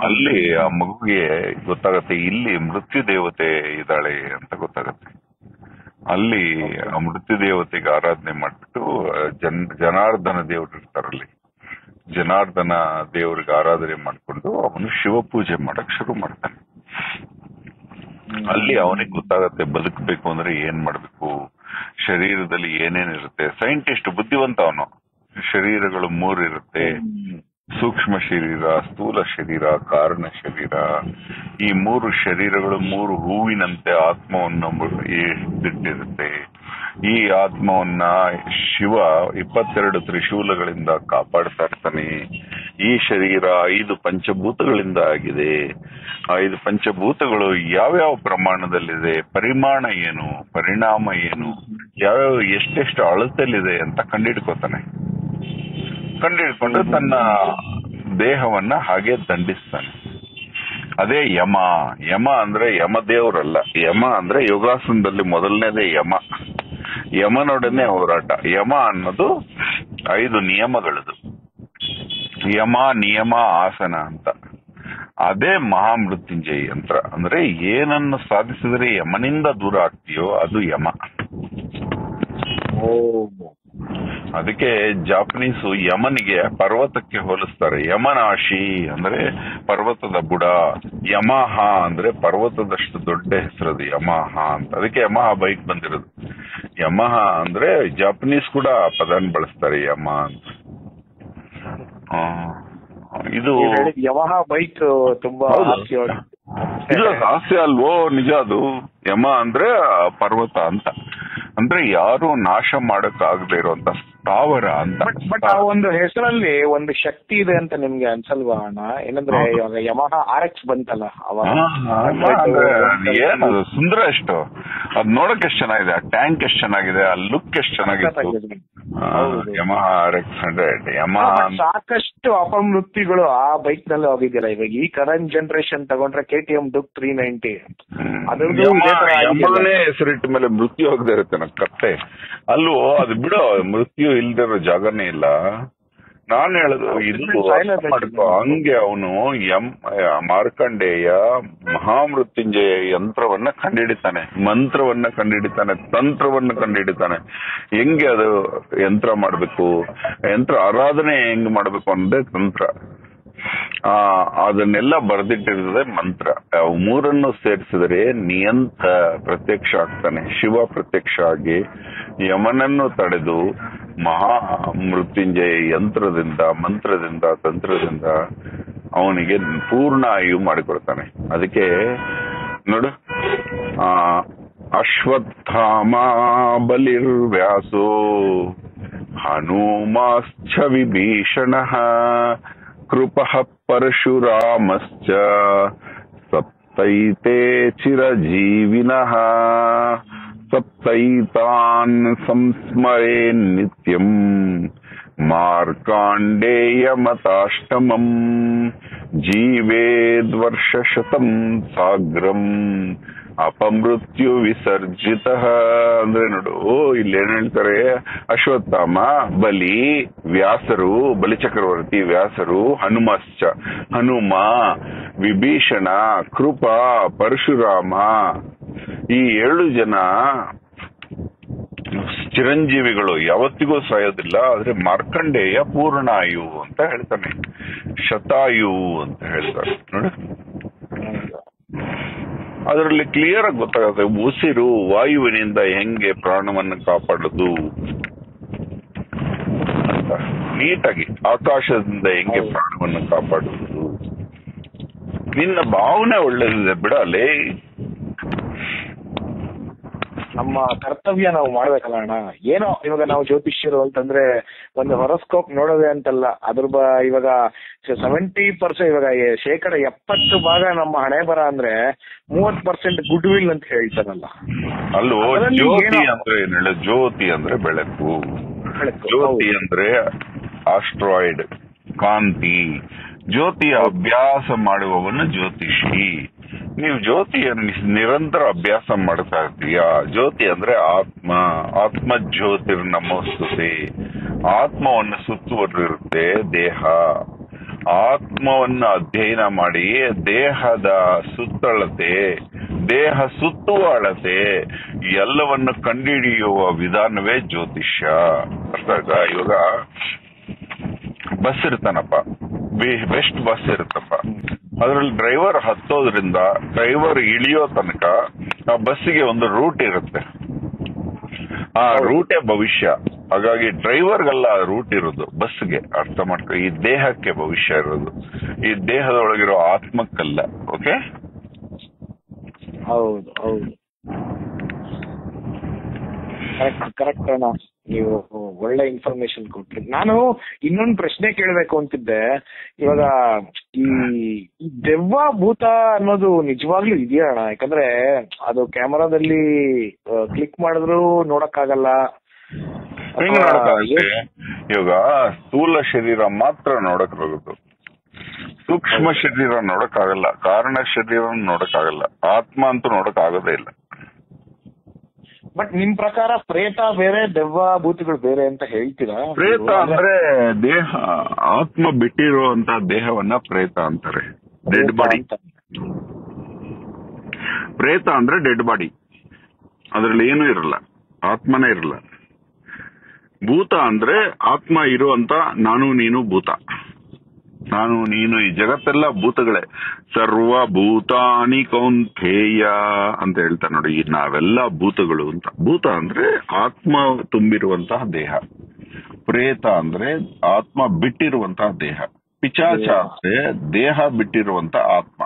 ಅಲ್ಲಿ ಆ ಮಗುಗೆ ಗೊತ್ತಾಗತ್ತೆ ಇಲ್ಲಿ ಮೃತ್ಯು ದೇವತೆ ಇದ್ದಾಳೆ ಅಂತ ಗೊತ್ತಾಗತ್ತೆ. ಅಲ್ಲಿ ಆ ಮೃತ್ಯು ದೇವತೆಗೆ ಆರಾಧನೆ ಮಾಡ್ಬಿಟ್ಟು ಜನಾರ್ದನ ದೇವರು ಇರ್ತಾರಲ್ಲಿ, ಜನಾರ್ದನ ದೇವ್ರಿಗೆ ಆರಾಧನೆ ಮಾಡ್ಕೊಂಡು ಅವನು ಶಿವ ಪೂಜೆ ಮಾಡಕ್ ಶುರು ಮಾಡ್ತಾನೆ. ಅಲ್ಲಿ ಅವನಿಗೆ ಗೊತ್ತಾಗತ್ತೆ ಬದುಕಬೇಕು ಅಂದ್ರೆ ಏನ್ ಮಾಡ್ಬೇಕು, ಶರೀರದಲ್ಲಿ ಏನೇನಿರುತ್ತೆ. ಸೈಂಟಿಸ್ಟ್ ಬುದ್ಧಿವಂತ ಅವನು. ಶರೀರಗಳು 3 ಇರುತ್ತೆ, ಸೂಕ್ಷ್ಮ ಶರೀರ, ಸ್ಥೂಲ ಶರೀರ, ಕಾರಣ ಶರೀರ. ಈ 3 ಶರೀರಗಳು 3 ಹೂವಿನಂತೆ ಆತ್ಮವನ್ನು ಇಟ್ಟಿರುತ್ತೆ. ಈ ಆತ್ಮವನ್ನ ಶಿವ 22 ತ್ರಿಶೂಲಗಳಿಂದ ಕಾಪಾಡ್ತಾ ಇರ್ತಾನೆ. ಈ ಶರೀರ 5 ಪಂಚಭೂತಗಳಿಂದ ಆಗಿದೆ. 5 ಪಂಚಭೂತಗಳು ಯಾವ್ಯಾವ ಪ್ರಮಾಣದಲ್ಲಿದೆ, ಪರಿಮಾಣ ಏನು, ಪರಿಣಾಮ ಏನು, ಯಾವ್ಯಾವ ಎಷ್ಟೆಷ್ಟು ಅಳತೆಯಲ್ಲಿದೆ ಅಂತ ಕಂಡಿಡ್ಕೋತಾನೆ. ಕಂಡಿಡ್ಕೊಂಡು ತನ್ನ ದೇಹವನ್ನ ಹಾಗೆ ದಂಡಿಸ್ತಾನೆ. ಅದೇ ಯಮ. ಯಮ ಅಂದ್ರೆ ಯಮದೇವ್ರಲ್ಲ, ಯಮ ಅಂದ್ರೆ ಯೋಗಾಸನದಲ್ಲಿ ಮೊದಲನೇದೇ ಯಮ. ಯಮನೊಡನೆ ಹೋರಾಟ. ಯಮ ಅನ್ನೋದು 5 ನಿಯಮಗಳದು. ಯಮ ನಿಯಮ ಆಸನ ಅಂತ. ಅದೇ ಮಹಾಮೃತ್ಯುಂಜಯ ಯಂತ್ರ. ಅಂದ್ರೆ ಏನನ್ನು ಸಾಧಿಸಿದ್ರೆ ಯಮನಿಂದ ದೂರ ಆಗ್ತೀಯೋ ಅದು ಯಮ. ಅದಕ್ಕೆ ಜಾಪನೀಸು ಯಮನಿಗೆ ಪರ್ವತಕ್ಕೆ ಹೋಲಿಸ್ತಾರೆ. ಯಮನಾಶಿ ಅಂದ್ರೆ ಪರ್ವತದ ಬುಡ, ಯಮಹ ಅಂದ್ರೆ ಪರ್ವತದಷ್ಟು ದೊಡ್ಡ ಹೆಸರದು ಯಮಹ ಅಂತ. ಅದಕ್ಕೆ ಯಮಹ ಬೈಕ್ ಬಂದಿರೋದು. ಯಮಹ ಅಂದ್ರೆ ಜಾಪನೀಸ್ ಕೂಡ ಪದನ್ ಬಳಸ್ತಾರೆ ಯಮ ಅಂತ. ಇದು ಯಮಹ ಬೈಕ್ ತುಂಬಾ ಇಲ್ಲ ಹಾಸ್ಯ ಅಲ್ವೋ, ನಿಜ ಅದು. ಯಮ ಅಂದ್ರೆ ಪರ್ವತ ಅಂತ. ಅಂದ್ರೆ ಯಾರು ನಾಶ ಮಾಡಕ್ ಆಗದೆ ಇರುವಂತ ಸ್ಥಾವರ ಅಂತ. ಬಟ್ ಆ ಒಂದು ಹೆಸರಲ್ಲಿ ಒಂದು ಶಕ್ತಿ ಇದೆ ಅಂತ ನಿಮ್ಗೆ ಅನ್ಸಲ್ವಾ ಅಣ್ಣ? ಏನಂದ್ರೆ ಇವಾಗ ಯಮಹ RX ಬಂತಲ್ಲ ಅವಾಗ, ಏನದು ಸುಂದರ ಎಷ್ಟು, ಅದ್ ನೋಡಕ್ ಎಷ್ಟ್ ಚೆನ್ನಾಗಿದೆ, ಆ ಟ್ಯಾಂಕ್ ಎಷ್ಟ್ ಚೆನ್ನಾಗಿದೆ, ಆ ಲುಕ್ ಎಷ್ಟ್ ಚೆನ್ನಾಗಿದೆ. Yamaha RX100. ಯಮಹ ಸಾಕಷ್ಟು ಅಪಮೃತ್ಯುಗಳು ಆ ಬೈಕ್ ನಲ್ಲಿ ಹೋಗಿದ್ದೀರಾ. ಇವಾಗ ಈ ಕರೆಂಟ್ ಜನರೇಷನ್ ತಗೊಂಡ್ರೆ KTM Duke 390 ಯಮನೇ ಹೆಸರಿಟ್ಟ ಮೇಲೆ ಮೃತ್ಯು ಹೋಗದೆ ಇರುತ್ತೆ ನನ್ನ ಕತ್ತೆ. ಅಲ್ಲೂ ಅದು ಬಿಡೋ, ಮೃತ್ಯು ಇಲ್ದಿರೋ ಜಾಗನೇ ಇಲ್ಲ. ನಾನ್ ಹೇಳುದು ಇದು ಮಾಡ್ಕೋ. ಹಂಗೆ ಅವನು ಮಾರ್ಕಂಡೇಯ ಮಹಾಮೃತ್ಯುಂಜಯ ಯಂತ್ರವನ್ನ ಕಂಡುಹಿಡಿತಾನೆ, ಮಂತ್ರವನ್ನ ಕಂಡುಹಿಡಿತಾನೆ, ತಂತ್ರವನ್ನ ಕಂಡುಹಿಡಿತಾನೆ. ಹೆಂಗೆ ಅದು ಯಂತ್ರ ಮಾಡ್ಬೇಕು, ಯಂತ್ರ ಆರಾಧನೆ ಹೆಂಗ್ ಮಾಡ್ಬೇಕು ಅನ್ನೋದೇ ತಂತ್ರ. ಅದನ್ನೆಲ್ಲ ಬರೆದಿಟ್ಟಿರ್ತದೆ ಮಂತ್ರ. 3 ಸೇರಿಸಿದರೆ ನಿಯಂತ ಪ್ರತ್ಯಕ್ಷ ಆಗ್ತಾನೆ. ಶಿವ ಪ್ರತ್ಯಕ್ಷ ಆಗಿ ಯಮನನ್ನು ತಡೆದು ಮಹಾ ಮೃತ್ಯುಂಜಯ ಯಂತ್ರದಿಂದ, ಮಂತ್ರದಿಂದ, ತಂತ್ರದಿಂದ ಅವನಿಗೆ ಪೂರ್ಣ ಆಯು ಮಾಡಿಕೊಡ್ತಾನೆ. ಅದಕ್ಕೆ ನೋಡು, ಅಶ್ವತ್ಥಾಮ ಬಲಿರ್ವ್ಯಾಸೋ ಹನುಮಾಶ್ಚ ವಿಭೀಷಣಃ ಕೃಪಃ ಪರಶುರಾಮಶ್ಚ ಸಪ್ತೈತೆ ಚಿರಜೀವಿನಃ ಸಪ್ತೈತಾನ್ ಸಂಸ್ಮರೇ ನಿತ್ಯಂ ಮಾರ್ಕಾಂಡೇಯಮತಾಷ್ಟಮಂ ಜೀವೇದ್ವರ್ಷಶತಂ ಸಾಗ್ರಂ ಅಪಮೃತ್ಯು ವಿಸರ್ಜಿತ. ಅಂದ್ರೆ ನೋಡು, ಇಲ್ಲಿ ಏನ್ ಹೇಳ್ತಾರೆ, ಅಶ್ವತ್ಥಾಮ, ಬಲಿ, ವ್ಯಾಸರು, ಬಲಿಚಕ್ರವರ್ತಿ ವ್ಯಾಸರು, ಹನುಮಶ್ಚ ಹನುಮ, ವಿಭೀಷಣ, ಕೃಪ, ಪರಶುರಾಮ, ಈ 7 ಜನ ಚಿರಂಜೀವಿಗಳು, ಯಾವತ್ತಿಗೂ ಸಾಯೋದಿಲ್ಲ. ಆದ್ರೆ ಮಾರ್ಕಂಡೇಯ ಪೂರ್ಣಾಯು ಅಂತ ಹೇಳ್ತಾನೆ, ಶತಾಯು ಅಂತ ಹೇಳ್ತಾರೆ. ನೋಡಿ, ಅದರಲ್ಲಿ ಕ್ಲಿಯರ್ ಆಗಿ ಗೊತ್ತಾಗುತ್ತೆ ಉಸಿರು ವಾಯುವಿನಿಂದ ಹೆಂಗೆ ಪ್ರಾಣವನ್ನು ಕಾಪಾಡೋದು ಅಂತ. ನೀಟಾಗಿ ಆಕಾಶದಿಂದ ಹೆಂಗೆ ಪ್ರಾಣವನ್ನು ಕಾಪಾಡುವುದು ನಿನ್ನ ಭಾವನೆ ಒಳ್ಳೇದಿದೆ ಬಿಡಲೇ. ನಮ್ಮ ಕರ್ತವ್ಯ ನಾವು ಮಾಡ್ಬೇಕಲ್ಲ ಅಣ್ಣ. ಏನೋ ಇವಾಗ ನಾವು ಜ್ಯೋತಿಷ್ಯರು ಅಂತಂದ್ರೆ ಒಂದು ಹೊರಸ್ಕೋಪ್ ನೋಡೋದೇ ಅಂತಲ್ಲ, ಇವಾಗ 70% ಇವಾಗ 70% ನಮ್ಮ ಹಣೆ ಬರ ಅಂದ್ರೆ 30% ಗುಡ್ ವಿಲ್ ಅಂತ ಹೇಳ್ತಾರಲ್ಲ. ಅಲ್ಲೋ, ಜ್ಯೋತಿ ಅಂದ್ರೆ ಏನ್ ಹೇಳ? ಜ್ಯೋತಿ ಅಂದ್ರೆ ಬೆಳಕು, ಜ್ಯೋತಿ ಅಂದ್ರೆ ಆಸ್ಟ್ರಾಯ್ಡ್, ಕಾಂತಿ. ಜ್ಯೋತಿಯ ಅಭ್ಯಾಸ ಮಾಡುವವನು ಜ್ಯೋತಿಷಿ. ನೀವು ಜ್ಯೋತಿಯನ್ನು ನಿರಂತರ ಅಭ್ಯಾಸ ಮಾಡ್ತಾ ಇರ್ತೀಯ. ಜ್ಯೋತಿ ಅಂದ್ರೆ ಆತ್ಮ ಜ್ಯೋತಿರ್ ನಮೋಸ್ತುತೆ. ಆತ್ಮವನ್ನು ಸುತ್ತುವರಿರುತ್ತೆ ದೇಹ. ಆತ್ಮವನ್ನು ಅಧ್ಯಯನ ಮಾಡಿ ದೇಹದ ಸುತ್ತಳತೆ, ದೇಹ ಸುತ್ತುವ ಅಳತೆ ಎಲ್ಲವನ್ನು ಕಂಡುಹಿಡಿಯುವ ವಿಧಾನವೇ ಜ್ಯೋತಿಷ್ಯ. ಇವಾಗ ಬಸ್ ಇರ್ತಾನಪ್ಪ, ಬೆಸ್ಟ್ ಬಸ್ ಇರುತ್ತಪ್ಪ. ಅದ್ರಲ್ಲಿ ಡ್ರೈವರ್ ಹತ್ತೋದ್ರಿಂದ ಡ್ರೈವರ್ ಇಳಿಯೋ ತನಕ ಆ ಬಸ್ಸಿಗೆ ಒಂದು ರೂಟ್ ಇರುತ್ತೆ. ಆ ರೂಟೇ ಭವಿಷ್ಯ. ಹಾಗಾಗಿ ಡ್ರೈವರ್ಗೆಲ್ಲ ರೂಟ್ ಇರೋದು, ಬಸ್ಗೆ ಅರ್ಥ ಮಾಡ್ಕೊ. ಈ ದೇಹಕ್ಕೆ ಭವಿಷ್ಯ ಇರೋದು, ಈ ದೇಹದೊಳಗಿರೋ ಆತ್ಮಕ್ಕಲ್ಲ. ಓಕೆ, ಹೌದು ಹೌದು, ಕರೆಕ್ಟ್ ಅಣ್ಣ. ನೀವು ಒಳ್ಳೆ ಇನ್ಫಾರ್ಮೇಶನ್ ಕೊಟ್ರಿ. ನಾನು ಇನ್ನೊಂದು ಪ್ರಶ್ನೆ ಕೇಳಬೇಕು ಅಂತಿದ್ದೆ. ಇವಾಗ ಈ ದೆವ್ವ ಭೂತ ಅನ್ನೋದು ನಿಜವಾಗ್ಲೂ ಇದೆಯಾ ಅಣ್ಣ? ಯಾಕಂದ್ರೆ ಅದು ಕ್ಯಾಮರಾದಲ್ಲಿ ಕ್ಲಿಕ್ ಮಾಡಿದ್ರು ನೋಡಕ್ಕಾಗಲ್ಲ. ಇವಾಗ ಸ್ಥೂಲ ಶರೀರ ಮಾತ್ರ ನೋಡಕ್ ಬರೋದು, ಸೂಕ್ಷ್ಮ ಶರೀರ ನೋಡಕ್ಕಾಗಲ್ಲ, ಕಾರಣ ಶರೀರ ನೋಡಕ್ಕಾಗಲ್ಲ, ಆತ್ಮ ಅಂತೂ ನೋಡಕ್ ಆಗೋದೇ ಇಲ್ಲ. ಬಟ್ ನಿಮ್ ಪ್ರಕಾರ ಪ್ರೇತ ಬೇರೆ, ದೆವ್ವ ಭೂತಗಳು ಬೇರೆ ಅಂತ ಹೇಳ್ತೀರಾ? ಪ್ರೇತ ಅಂದ್ರೆ ದೇಹ, ಆತ್ಮ ಬಿಟ್ಟಿರುವಂತ ದೇಹವನ್ನ ಪ್ರೇತ ಅಂತಾರೆ. Dead body. ಪ್ರೇತ ಅಂದ್ರೆ ಡೆಡ್ ಬಾಡಿ, ಅದ್ರಲ್ಲಿ ಏನೂ ಇರಲ್ಲ, ಆತ್ಮನೇ ಇರಲ್ಲ. ಭೂತ ಅಂದ್ರೆ ಆತ್ಮ ಇರುವಂತ ನಾನು ನೀನು ಭೂತ. ನಾನು ನೀನು ಈ ಜಗತ್ತೆಲ್ಲ ಭೂತಗಳೇ. ಸರ್ವಭೂತಾನಿ ಕೌಂತೇಯ ಅಂತ ಹೇಳ್ತಾರೆ ನೋಡಿ, ನಾವೆಲ್ಲ ಭೂತಗಳು ಅಂತ. ಭೂತ ಅಂದ್ರೆ ಆತ್ಮ ತುಂಬಿರುವಂತಹ ದೇಹ. ಪ್ರೇತ ಅಂದ್ರೆ ಆತ್ಮ ಬಿಟ್ಟಿರುವಂತಹ ದೇಹ. ಪಿಚಾಚ ಅಂದ್ರೆ ದೇಹ ಬಿಟ್ಟಿರುವಂತ ಆತ್ಮ.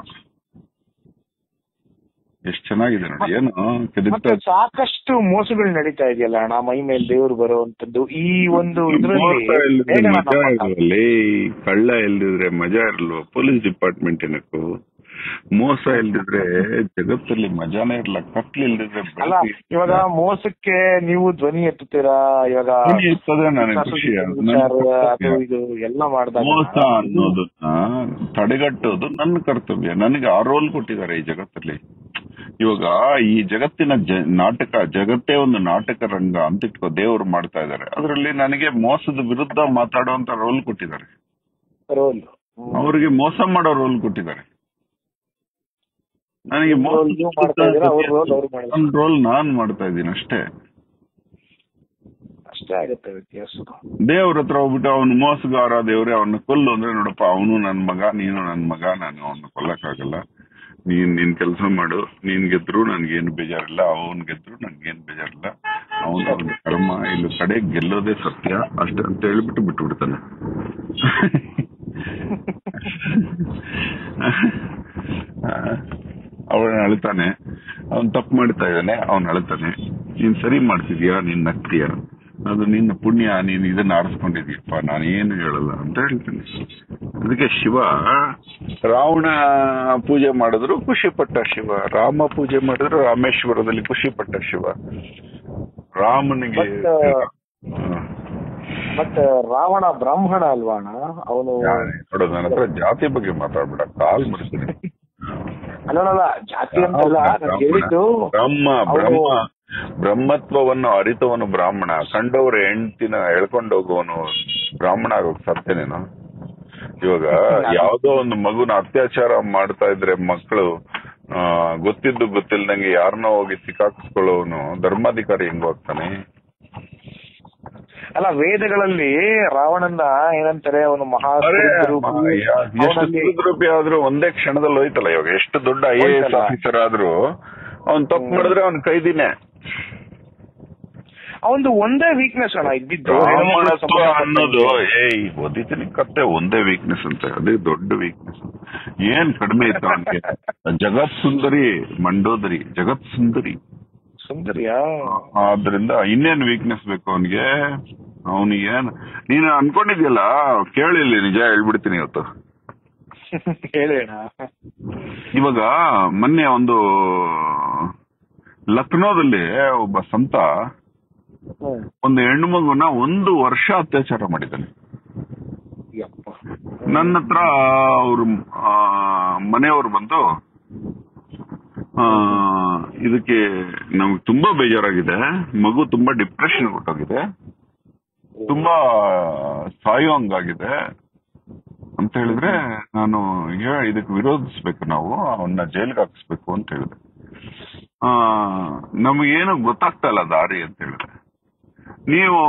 ಎಷ್ಟು ಚೆನ್ನಾಗಿದೆ ನೋಡಿ. ಏನು ಸಾಕಷ್ಟು ಮೋಸಗಳು ನಡೀತಾ ಇದೆಯಲ್ಲ ಅಣ್ಣ, ಮೈ ಮೇಲೆ ದೇವ್ರು ಬರುವಂತದ್ದು. ಈ ಒಂದು ಮಜಾ ಇರಲಿ, ಕಳ್ಳ ಎಲ್ದಿದ್ರೆ ಮಜಾ ಇರಲ್ವ? Police department ಏನಕ್ಕೂ? ಮೋಸ ಇಲ್ದಿದ್ರೆ ಜಗತ್ತಲ್ಲಿ ಮಜಾನೇ ಇರಲ್ಲ. ಕತ್ಲಿ ಇಲ್ದಿದ್ರೆ ಅಲ್ಲ. ಇವಾಗ ಮೋಸಕ್ಕೆ ನೀವು ಧ್ವನಿ ಎತ್ತುತ್ತೀರಾ. ಇವಾಗ ಇದು ಎಲ್ಲ ಮಾಡಿದಾಗ ಮೋಸ ಅನ್ನೋದನ್ನ ತಡೆಗಟ್ಟೋದು ನನ್ನ ಕರ್ತವ್ಯ. ನನಗೆ ಆ ರೋಲ್ ಕೊಟ್ಟಿದ್ದಾರೆ ಈ ಜಗತ್ತಲ್ಲಿ. ಇವಾಗ ಈ ಜಗತ್ತಿನ ನಾಟಕ, ಜಗತ್ತೇ ಒಂದು ನಾಟಕ ರಂಗ ಅಂತ ಇಟ್ಕೋ, ದೇವರು ಮಾಡ್ತಾ ಇದ್ದಾರೆ. ಅದರಲ್ಲಿ ನನಗೆ ಮೋಸದ ವಿರುದ್ಧ ಮಾತಾಡುವಂತ ರೋಲ್ ಕೊಟ್ಟಿದ್ದಾರೆ. ಅವರಿಗೆ ಮೋಸ ಮಾಡೋ ರೋಲ್ ಕೊಟ್ಟಿದ್ದಾರೆ. ನನಗೆ ನನ್ನ ರೋಲ್ ನಾನ್ ಮಾಡ್ತಾ ಇದ್ದೀನಿ ಅಷ್ಟೇ. ದೇವ್ರ ಹತ್ರ ಹೋಗ್ಬಿಟ್ಟು ಅವನು ಮೋಸಗಾರ, ದೇವ್ರೆ ಅವನ್ನ ಕೊಲ್ಲು ಅಂದ್ರೆ, ನೋಡಪ್ಪ ಅವನು ನನ್ ಮಗ, ನೀನು ನನ್ ಮಗ, ನಾನು ಅವನ್ನ ಕೊಲ್ಲಕ್ಕಾಗಲ್ಲ. ನಿನ್ ಕೆಲಸ ಮಾಡು, ನೀನ್ ಗೆದ್ರು ನನ್ಗೇನು ಬೇಜಾರಿಲ್ಲ, ಅವನ್ ಗೆದ್ರು ನನ್ಗೇನು ಬೇಜಾರಿಲ್ಲ, ಅವನ ಕರ್ಮ, ಇಲ್ಲಿ ಕಡೆ ಗೆಲ್ಲೋದೇ ಸತ್ಯ ಅಷ್ಟೇ ಅಂತ ಹೇಳ್ಬಿಟ್ಟು ಬಿಟ್ಬಿಡ್ತಾನೆ. ಅವನ ಅಳ್ತಾನೆ, ಅವನ್ ತಪ್ಪು ಮಾಡ್ತಾ ಇದ್ದಾನೆ, ಅವನ್ ಅಳ್ತಾನೆ. ನೀನ್ ಸರಿ ಮಾಡ್ತಿದ್ಯಾ, ನೀನ್ ನಗ್ತೀಯ, ಅದು ನಿನ್ನ ಪುಣ್ಯ, ನೀನ್ ಇದನ್ನ ಆರಿಸ್ಕೊಂಡಿದ್ಯಪ್ಪ, ನಾನೇನು ಹೇಳಲ್ಲ ಅಂತ ಹೇಳ್ತಾನೆ. ಅದಕ್ಕೆ ಶಿವ ರಾವಣ ಪೂಜೆ ಮಾಡಿದ್ರು ಖುಷಿ ಪಟ್ಟ ಶಿವ, ರಾಮ ಪೂಜೆ ಮಾಡಿದ್ರು ರಾಮೇಶ್ವರದಲ್ಲಿ ಖುಷಿ ಪಟ್ಟ ಶಿವ. ರಾಮನಿಗೆ ಬಟ್ ರಾವಣ ಬ್ರಾಹ್ಮಣ ಅಲ್ವಾಣ ಅವನು? ನೋಡೋದು, ನನ್ನ ಹತ್ರ ಜಾತಿ ಬಗ್ಗೆ ಮಾತಾಡ್ಬೇಡ, ಕಾಲ್ ಬಿಡ್ತೀನಿ. ಅಲ್ಲ, ಜಾತಿ ಅಂತಲ್ಲ ಹೇಳಿದ್ದು. ಬ್ರಹ್ಮತ್ವವನ್ನು ಅರಿತವನು ಬ್ರಾಹ್ಮಣ. ಕಂಡವ್ರ ಹೆಂಡತಿನ ಎಳ್ಕೊಂಡೋಗುವನು ಬ್ರಾಹ್ಮಣ ಆಗೋಕ್ ಸಾಧ್ಯನೇನು? ಇವಾಗ ಯಾವ್ದೋ ಒಂದು ಮಗುನ ಅತ್ಯಾಚಾರ ಮಾಡ್ತಾ ಇದ್ರೆ ಮಕ್ಕಳು, ಗೊತ್ತಿದ್ದು ಗೊತ್ತಿಲ್ದಂಗೆ ಯಾರನ್ನೋ ಹೋಗಿ ಸಿಕ್ಕಾಕಿಸ್ಕೊಳ್ಳೋನು ಧರ್ಮಾಧಿಕಾರಿ ಹೆಂಗ್ ಹೋಗ್ತಾನೆ? ಅಲ್ಲ, ವೇದಗಳಲ್ಲಿ ರಾವಣನ ಏನಂತಾರೆ, ಅವನು ಮಹಾರೂಪಿ ಆದ್ರೂ ಒಂದೇ ಕ್ಷಣದಲ್ಲಿ ಹೋಯ್ತಲ್ಲ. ಇವಾಗ ಎಷ್ಟು ದೊಡ್ಡ IAS ಆಫೀಸರ್ ಆದ್ರೂ ಅವ್ನ್ ತಪ್ಪು ಮಾಡಿದ್ರೆ ಅವ್ನ್ ಕೈದಿನೇ. ಅವನದು ಒಂದೇ ವೀಕ್ನೆಸ್ ಅಣ್ಣ ಇದ್ದಿದ್ದು. ರಾವಣತ್ವ ಅನ್ನೋದು ಓದಿತೀನಿ ಕತ್ತೆ ಒಂದೇ ವೀಕ್ನೆಸ್ ಅಂತ, ಅದೇ ದೊಡ್ಡ ವೀಕ್ನೆಸ್. ಏನ್ ಕಡಿಮೆ ಇತ್ತು ಅವನಿಗೆ? ಜಗತ್ ಸುಂದರಿ ಮಂಡೋದರಿ, ಜಗತ್ ಸುಂದರಿ ಸುಂದರಿಯಾ? ಆದ್ರಿಂದ ಇನ್ನೇನ್ ವೀಕ್ನೆಸ್ ಬೇಕು ಅವನಿಗೆ? ಅವನಿಗೇನ್ ನೀನು ಅನ್ಕೊಂಡಿದ್ಯಲ್ಲ, ಕೇಳಿಲ್ಲ, ನಿಜ ಹೇಳ್ಬಿಡ್ತೀನಿ ಇವತ್ತು. ಹೇಳೋಣ. ಇವಾಗ ಮೊನ್ನೆ ಒಂದು ಲಕ್ನೋದಲ್ಲಿ ಒಬ್ಬ ಸಂತ ಒಂದು ಹೆಣ್ಣು ಮಗುನ 1 ವರ್ಷ ಅತ್ಯಾಚಾರ ಮಾಡಿದ್ದಾನೆ. ನನ್ನ ಹತ್ರ ಅವ್ರ ಮನೆಯವರು ಬಂದು ಇದಕ್ಕೆ ನಮ್ಗೆ ತುಂಬಾ ಬೇಜಾರಾಗಿದೆ, ಮಗು ತುಂಬಾ ಡಿಪ್ರೆಷನ್ ಕೊಟ್ಟೋಗಿದೆ, ತುಂಬಾ ಸಾಯುವಂಗಾಗಿದೆ ಅಂತ ಹೇಳಿದ್ರೆ, ನಾನು ಇದಕ್ಕೆ ವಿರೋಧಿಸ್ಬೇಕು, ನಾವು ಅವನ್ನ ಜೈಲ್ಗೆ ಹಾಕಿಸ್ಬೇಕು ಅಂತ ಹೇಳಿದೆ. ನಮಗೇನು ಗೊತ್ತಾಗ್ತಾ ಇಲ್ಲ ದಾರಿ ಅಂತ ಹೇಳಿದ್ರೆ, ನೀವು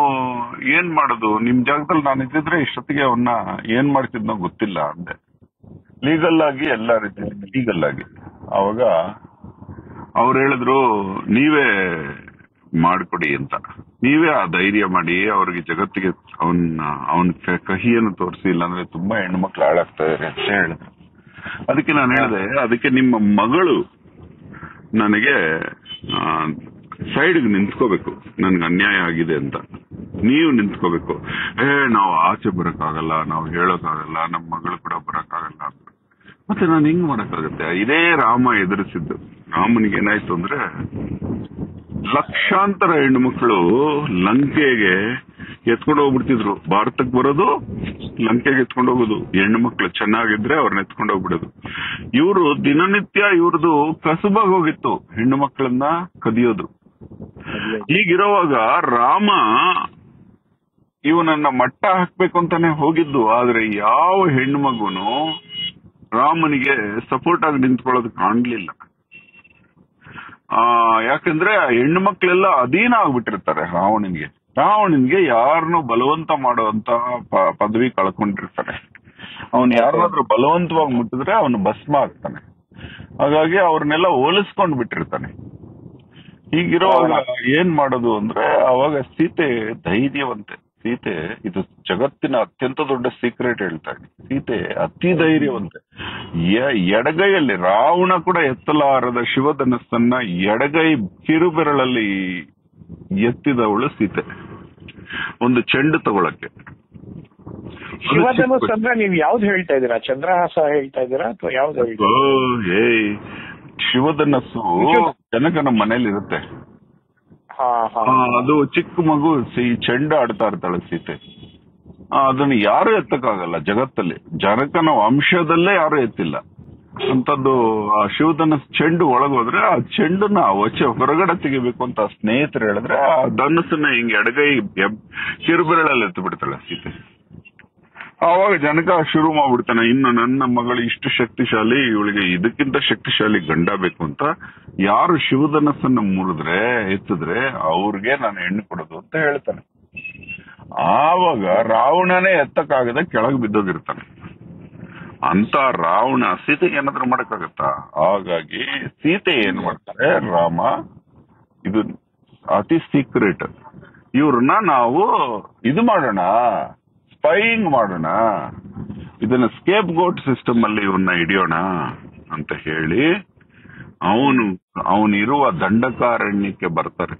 ಏನ್ ಮಾಡೋದು, ನಿಮ್ ಜಾಗದಲ್ಲಿ ನಾನು ಇದ್ದಿದ್ರೆ ಇಷ್ಟೊತ್ತಿಗೆ ಅವನ್ನ ಏನ್ ಮಾಡ್ತಿದ್ನೋ ಗೊತ್ತಿಲ್ಲ ಅಂದೆ. ಲೀಗಲ್ ಆಗಿ ಎಲ್ಲ ರೀತಿ ಲೀಗಲ್ ಆಗಿ. ಅವಾಗ ಅವ್ರು ಹೇಳಿದ್ರು, ನೀವೇ ಮಾಡ್ಕೊಡಿ ಅಂತ, ನೀವೇ ಆ ಧೈರ್ಯ ಮಾಡಿ ಅವ್ರಿಗೆ ಜಗತ್ತಿಗೆ ಅವನ್ ಕಹಿಯನ್ನು ತೋರಿಸಿ, ಇಲ್ಲಾಂದ್ರೆ ತುಂಬಾ ಹೆಣ್ಮಕ್ಳು ಹಾಳಾಗ್ತಾ ಇದಾರೆ ಅಂತ ಹೇಳಿದ್ರು. ಅದಕ್ಕೆ ನಾನು ಹೇಳಿದೆ, ಅದಕ್ಕೆ ನಿಮ್ಮ ಮಗಳು ನನಗೆ ಸೈಡ್ಗೆ ನಿಂತ್ಕೋಬೇಕು, ನನ್ಗೆ ಅನ್ಯಾಯ ಆಗಿದೆ ಅಂತ ನೀವು ನಿಂತ್ಕೋಬೇಕು. ನಾವು ಆಚೆ ಬರಕ್ಕಾಗಲ್ಲ, ನಾವು ಹೇಳೋಕ್ಕಾಗಲ್ಲ, ನಮ್ಮ ಮಗಳು ಕೂಡ ಬರಕ್ಕಾಗಲ್ಲ ಅಂತ. ಮತ್ತೆ ನಾನು ಹಿಂಗ್ ಮಾಡಕ್ಕಾಗತ್ತೆ? ಇದೇ ರಾಮ ಎದುರಿಸಿದ್ದು. ರಾಮನಿಗೆ ಏನಾಯ್ತು ಅಂದ್ರೆ, ಲಕ್ಷಾಂತರ ಹೆಣ್ಣುಮಕ್ಳು ಲಂಕೆಗೆ ಎತ್ಕೊಂಡು ಹೋಗ್ಬಿಡ್ತಿದ್ರು. ಭಾರತಕ್ಕೆ ಬರೋದು, ಲಂಕೆಗೆ ಎತ್ಕೊಂಡು ಹೋಗೋದು. ಹೆಣ್ಣು ಮಕ್ಳು ಚೆನ್ನಾಗಿದ್ರೆ ಅವ್ರನ್ನ ಎತ್ಕೊಂಡು ಹೋಗ್ಬಿಡೋದು. ಇವರು ದಿನನಿತ್ಯ ಇವ್ರದ್ದು ಕಸುಬಾಗಿ ಹೋಗಿತ್ತು, ಹೆಣ್ಣು ಮಕ್ಕಳನ್ನ ಕದಿಯೋದು. ಹೀಗಿರುವಾಗ ರಾಮ ಇವನನ್ನ ಮಟ್ಟ ಹಾಕ್ಬೇಕು ಅಂತಾನೆ ಹೋಗಿದ್ದು. ಆದ್ರೆ ಯಾವ ಹೆಣ್ಣು ಮಗುನು ರಾಮನಿಗೆ ಸಪೋರ್ಟ್ ಆಗಿ ನಿಂತ್ಕೊಳ್ಳೋದು ಕಾಣ್ಲಿಲ್ಲ. ಯಾಕಂದ್ರೆ ಹೆಣ್ಣು ಮಕ್ಳೆಲ್ಲ ಅಧೀನ ಆಗ್ಬಿಟ್ಟಿರ್ತಾರೆ ರಾವಣನಿಗೆ ಯಾರನ್ನೂ ಬಲವಂತ ಮಾಡುವಂತ ಪದವಿ ಕಳ್ಕೊಂಡಿರ್ತಾನೆ. ಅವನು ಯಾರನ್ನಾದ್ರೂ ಬಲವಂತವಾಗಿ ಮುಟ್ಟಿದ್ರೆ ಅವನು ಭಸ್ಮ ಆಗ್ತಾನೆ. ಹಾಗಾಗಿ ಅವ್ರನ್ನೆಲ್ಲ ಹೋಲಿಸ್ಕೊಂಡ್ ಬಿಟ್ಟಿರ್ತಾನೆ. ಹೀಗಿರುವಾಗ ಏನ್ ಮಾಡೋದು ಅಂದ್ರೆ, ಅವಾಗ ಸೀತೆ ಧೈರ್ಯವಂತೆ. ಸೀತೆ, ಇದು ಜಗತ್ತಿನ ಅತ್ಯಂತ ದೊಡ್ಡ ಸೀಕ್ರೆಟ್ ಹೇಳ್ತಾ ಇದ್ದೀನಿ, ಸೀತೆ ಅತಿ ಧೈರ್ಯವಂತೆ. ಎಡಗೈಯಲ್ಲಿ ರಾವಣ ಕೂಡ ಎತ್ತಲಾರದ ಶಿವಧನಸ್ಸನ್ನ ಎಡಗೈ ಕಿರುಬೆರಳಲ್ಲಿ ಎತ್ತಿದವಳು ಸೀತೆ, ಒಂದು ಚೆಂಡು ತಗೊಳಕ್ಕೆ. ಶಿವಧನುಸ್ ಅಂದ್ರೆ ನೀವ್ ಯಾವ್ದು ಹೇಳ್ತಾ ಇದೀರಾ? ಚಂದ್ರಹಾಸ ಹೇಳ್ತಾ ಇದೀರಾ ಅಥವಾ ಯಾವ್ದು? ಶಿವಧನಸ್ಸು ಜನಕನ ಮನೇಲಿ ಇರುತ್ತೆ. ಅದು ಚಿಕ್ಕ ಮಗು ಈ ಚೆಂಡು ಆಡ್ತಾ ಇರ್ತಾಳೆ ಸೀತೆ. ಅದನ್ನ ಯಾರು ಎತ್ತಕ್ಕಾಗಲ್ಲ ಜಗತ್ತಲ್ಲಿ, ಜನಕನ ವಂಶದಲ್ಲೇ ಯಾರು ಎತ್ತಿಲ್ಲ ಅಂತದ್ದು. ಆ ಶಿವಧನಸ್ ಚೆಂಡು ಒಳಗೋದ್ರೆ ಆ ಚೆಂಡನ್ನ ಹೊರಗಡೆ ತೆಗಿಬೇಕು ಅಂತ ಸ್ನೇಹಿತರು ಹೇಳಿದ್ರೆ, ಆ ಧನಸ್ಸನ್ನ ಹಿಂಗೆ ಎಡಗೈ ಕಿರುಬೆರಳಲ್ಲಿ ಎತ್ತು ಬಿಡ್ತಾಳೆ ಸೀತೆ. ಆವಾಗ ಜನಕ ಶುರು ಮಾಡ್ಬಿಡ್ತಾನೆ, ಇನ್ನು ನನ್ನ ಮಗಳು ಇಷ್ಟು ಶಕ್ತಿಶಾಲಿ, ಇವಳಿಗೆ ಇದಕ್ಕಿಂತ ಶಕ್ತಿಶಾಲಿ ಗಂಡ ಬೇಕು ಅಂತ. ಯಾರು ಶಿವಧನಸ್ಸನ್ನ ಮುರಿದ್ರೆ ಎತ್ತಿದ್ರೆ ಅವ್ರಿಗೆ ನಾನು ಹೆಣ್ಣು ಕೊಡೋದು ಅಂತ ಹೇಳ್ತಾನೆ. ಆವಾಗ ರಾವಣನೇ ಎತ್ತಕ್ಕಾಗದೆ ಕೆಳಗೆ ಬಿದ್ದೋಗಿರ್ತಾನೆ. ಅಂತ ರಾವಣ ಸೀತೆಗೆ ಏನಾದ್ರೂ ಮಾಡಕ್ಕಾಗತ್ತಾ? ಹಾಗಾಗಿ ಸೀತೆ ಏನ್ ಮಾಡ್ತಾರೆ, ರಾಮ ಇದು ಅತಿ ಸೀಕ್ರೆಟ್, ಇವ್ರನ್ನ ನಾವು ಇದು ಮಾಡೋಣ, ಸ್ಪೈಯಿಂಗ್ ಮಾಡೋಣ, ಇದನ್ನ ಸ್ಕೇಪ್ ಗೋಟ್ ಸಿಸ್ಟಮ್ ಅಲ್ಲಿ ಇವನ್ನ ಹಿಡಿಯೋಣ ಅಂತ ಹೇಳಿ ಅವನಿರುವ ದಂಡಕಾರಣ್ಯಕ್ಕೆ ಬರ್ತಾರೆ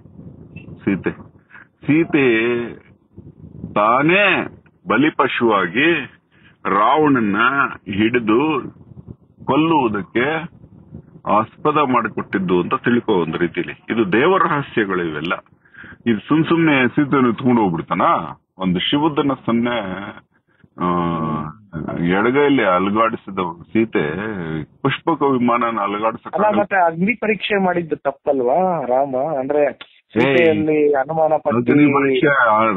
ಸೀತೆ ತಾನೇ ಬಲಿಪಶುವಾಗಿ ರಾವಣನ್ನ ಹಿಡಿದು ಕೊಲ್ಲುವುದಕ್ಕೆ ಆಸ್ಪದ ಮಾಡಿಕೊಟ್ಟಿದ್ದು ಅಂತ ತಿಳ್ಕೊ. ಒಂದು ರೀತಿಲಿ ಇದು ದೇವರ ರಹಸ್ಯಗಳು ಇವೆಲ್ಲ. ಇದು ಸುಮ್ನೆ ಸೀತೆಯನ್ನು ಎತ್ಕೊಂಡು ಹೋಗ್ಬಿಡ್ತಾನ. ಒಂದು ಶಿವಧನಸ್ಸನ್ನೇ ಎಡಗೈಯಲ್ಲಿ ಅಲುಗಾಡಿಸಿದ ಸೀತೆ ಪುಷ್ಪಕ ವಿಮಾನ ಅಲುಗಾಡಿಸ. ಮತ್ತೆ ಅಗ್ನಿ ಪರೀಕ್ಷೆ ಮಾಡಿದ್ದು ತಪ್ಪಲ್ವಾ ರಾಮ? ಅಂದ್ರೆ ಸೀತೆಯಲ್ಲಿ ಅನುಮಾನ ಪಟ್ಟಿ,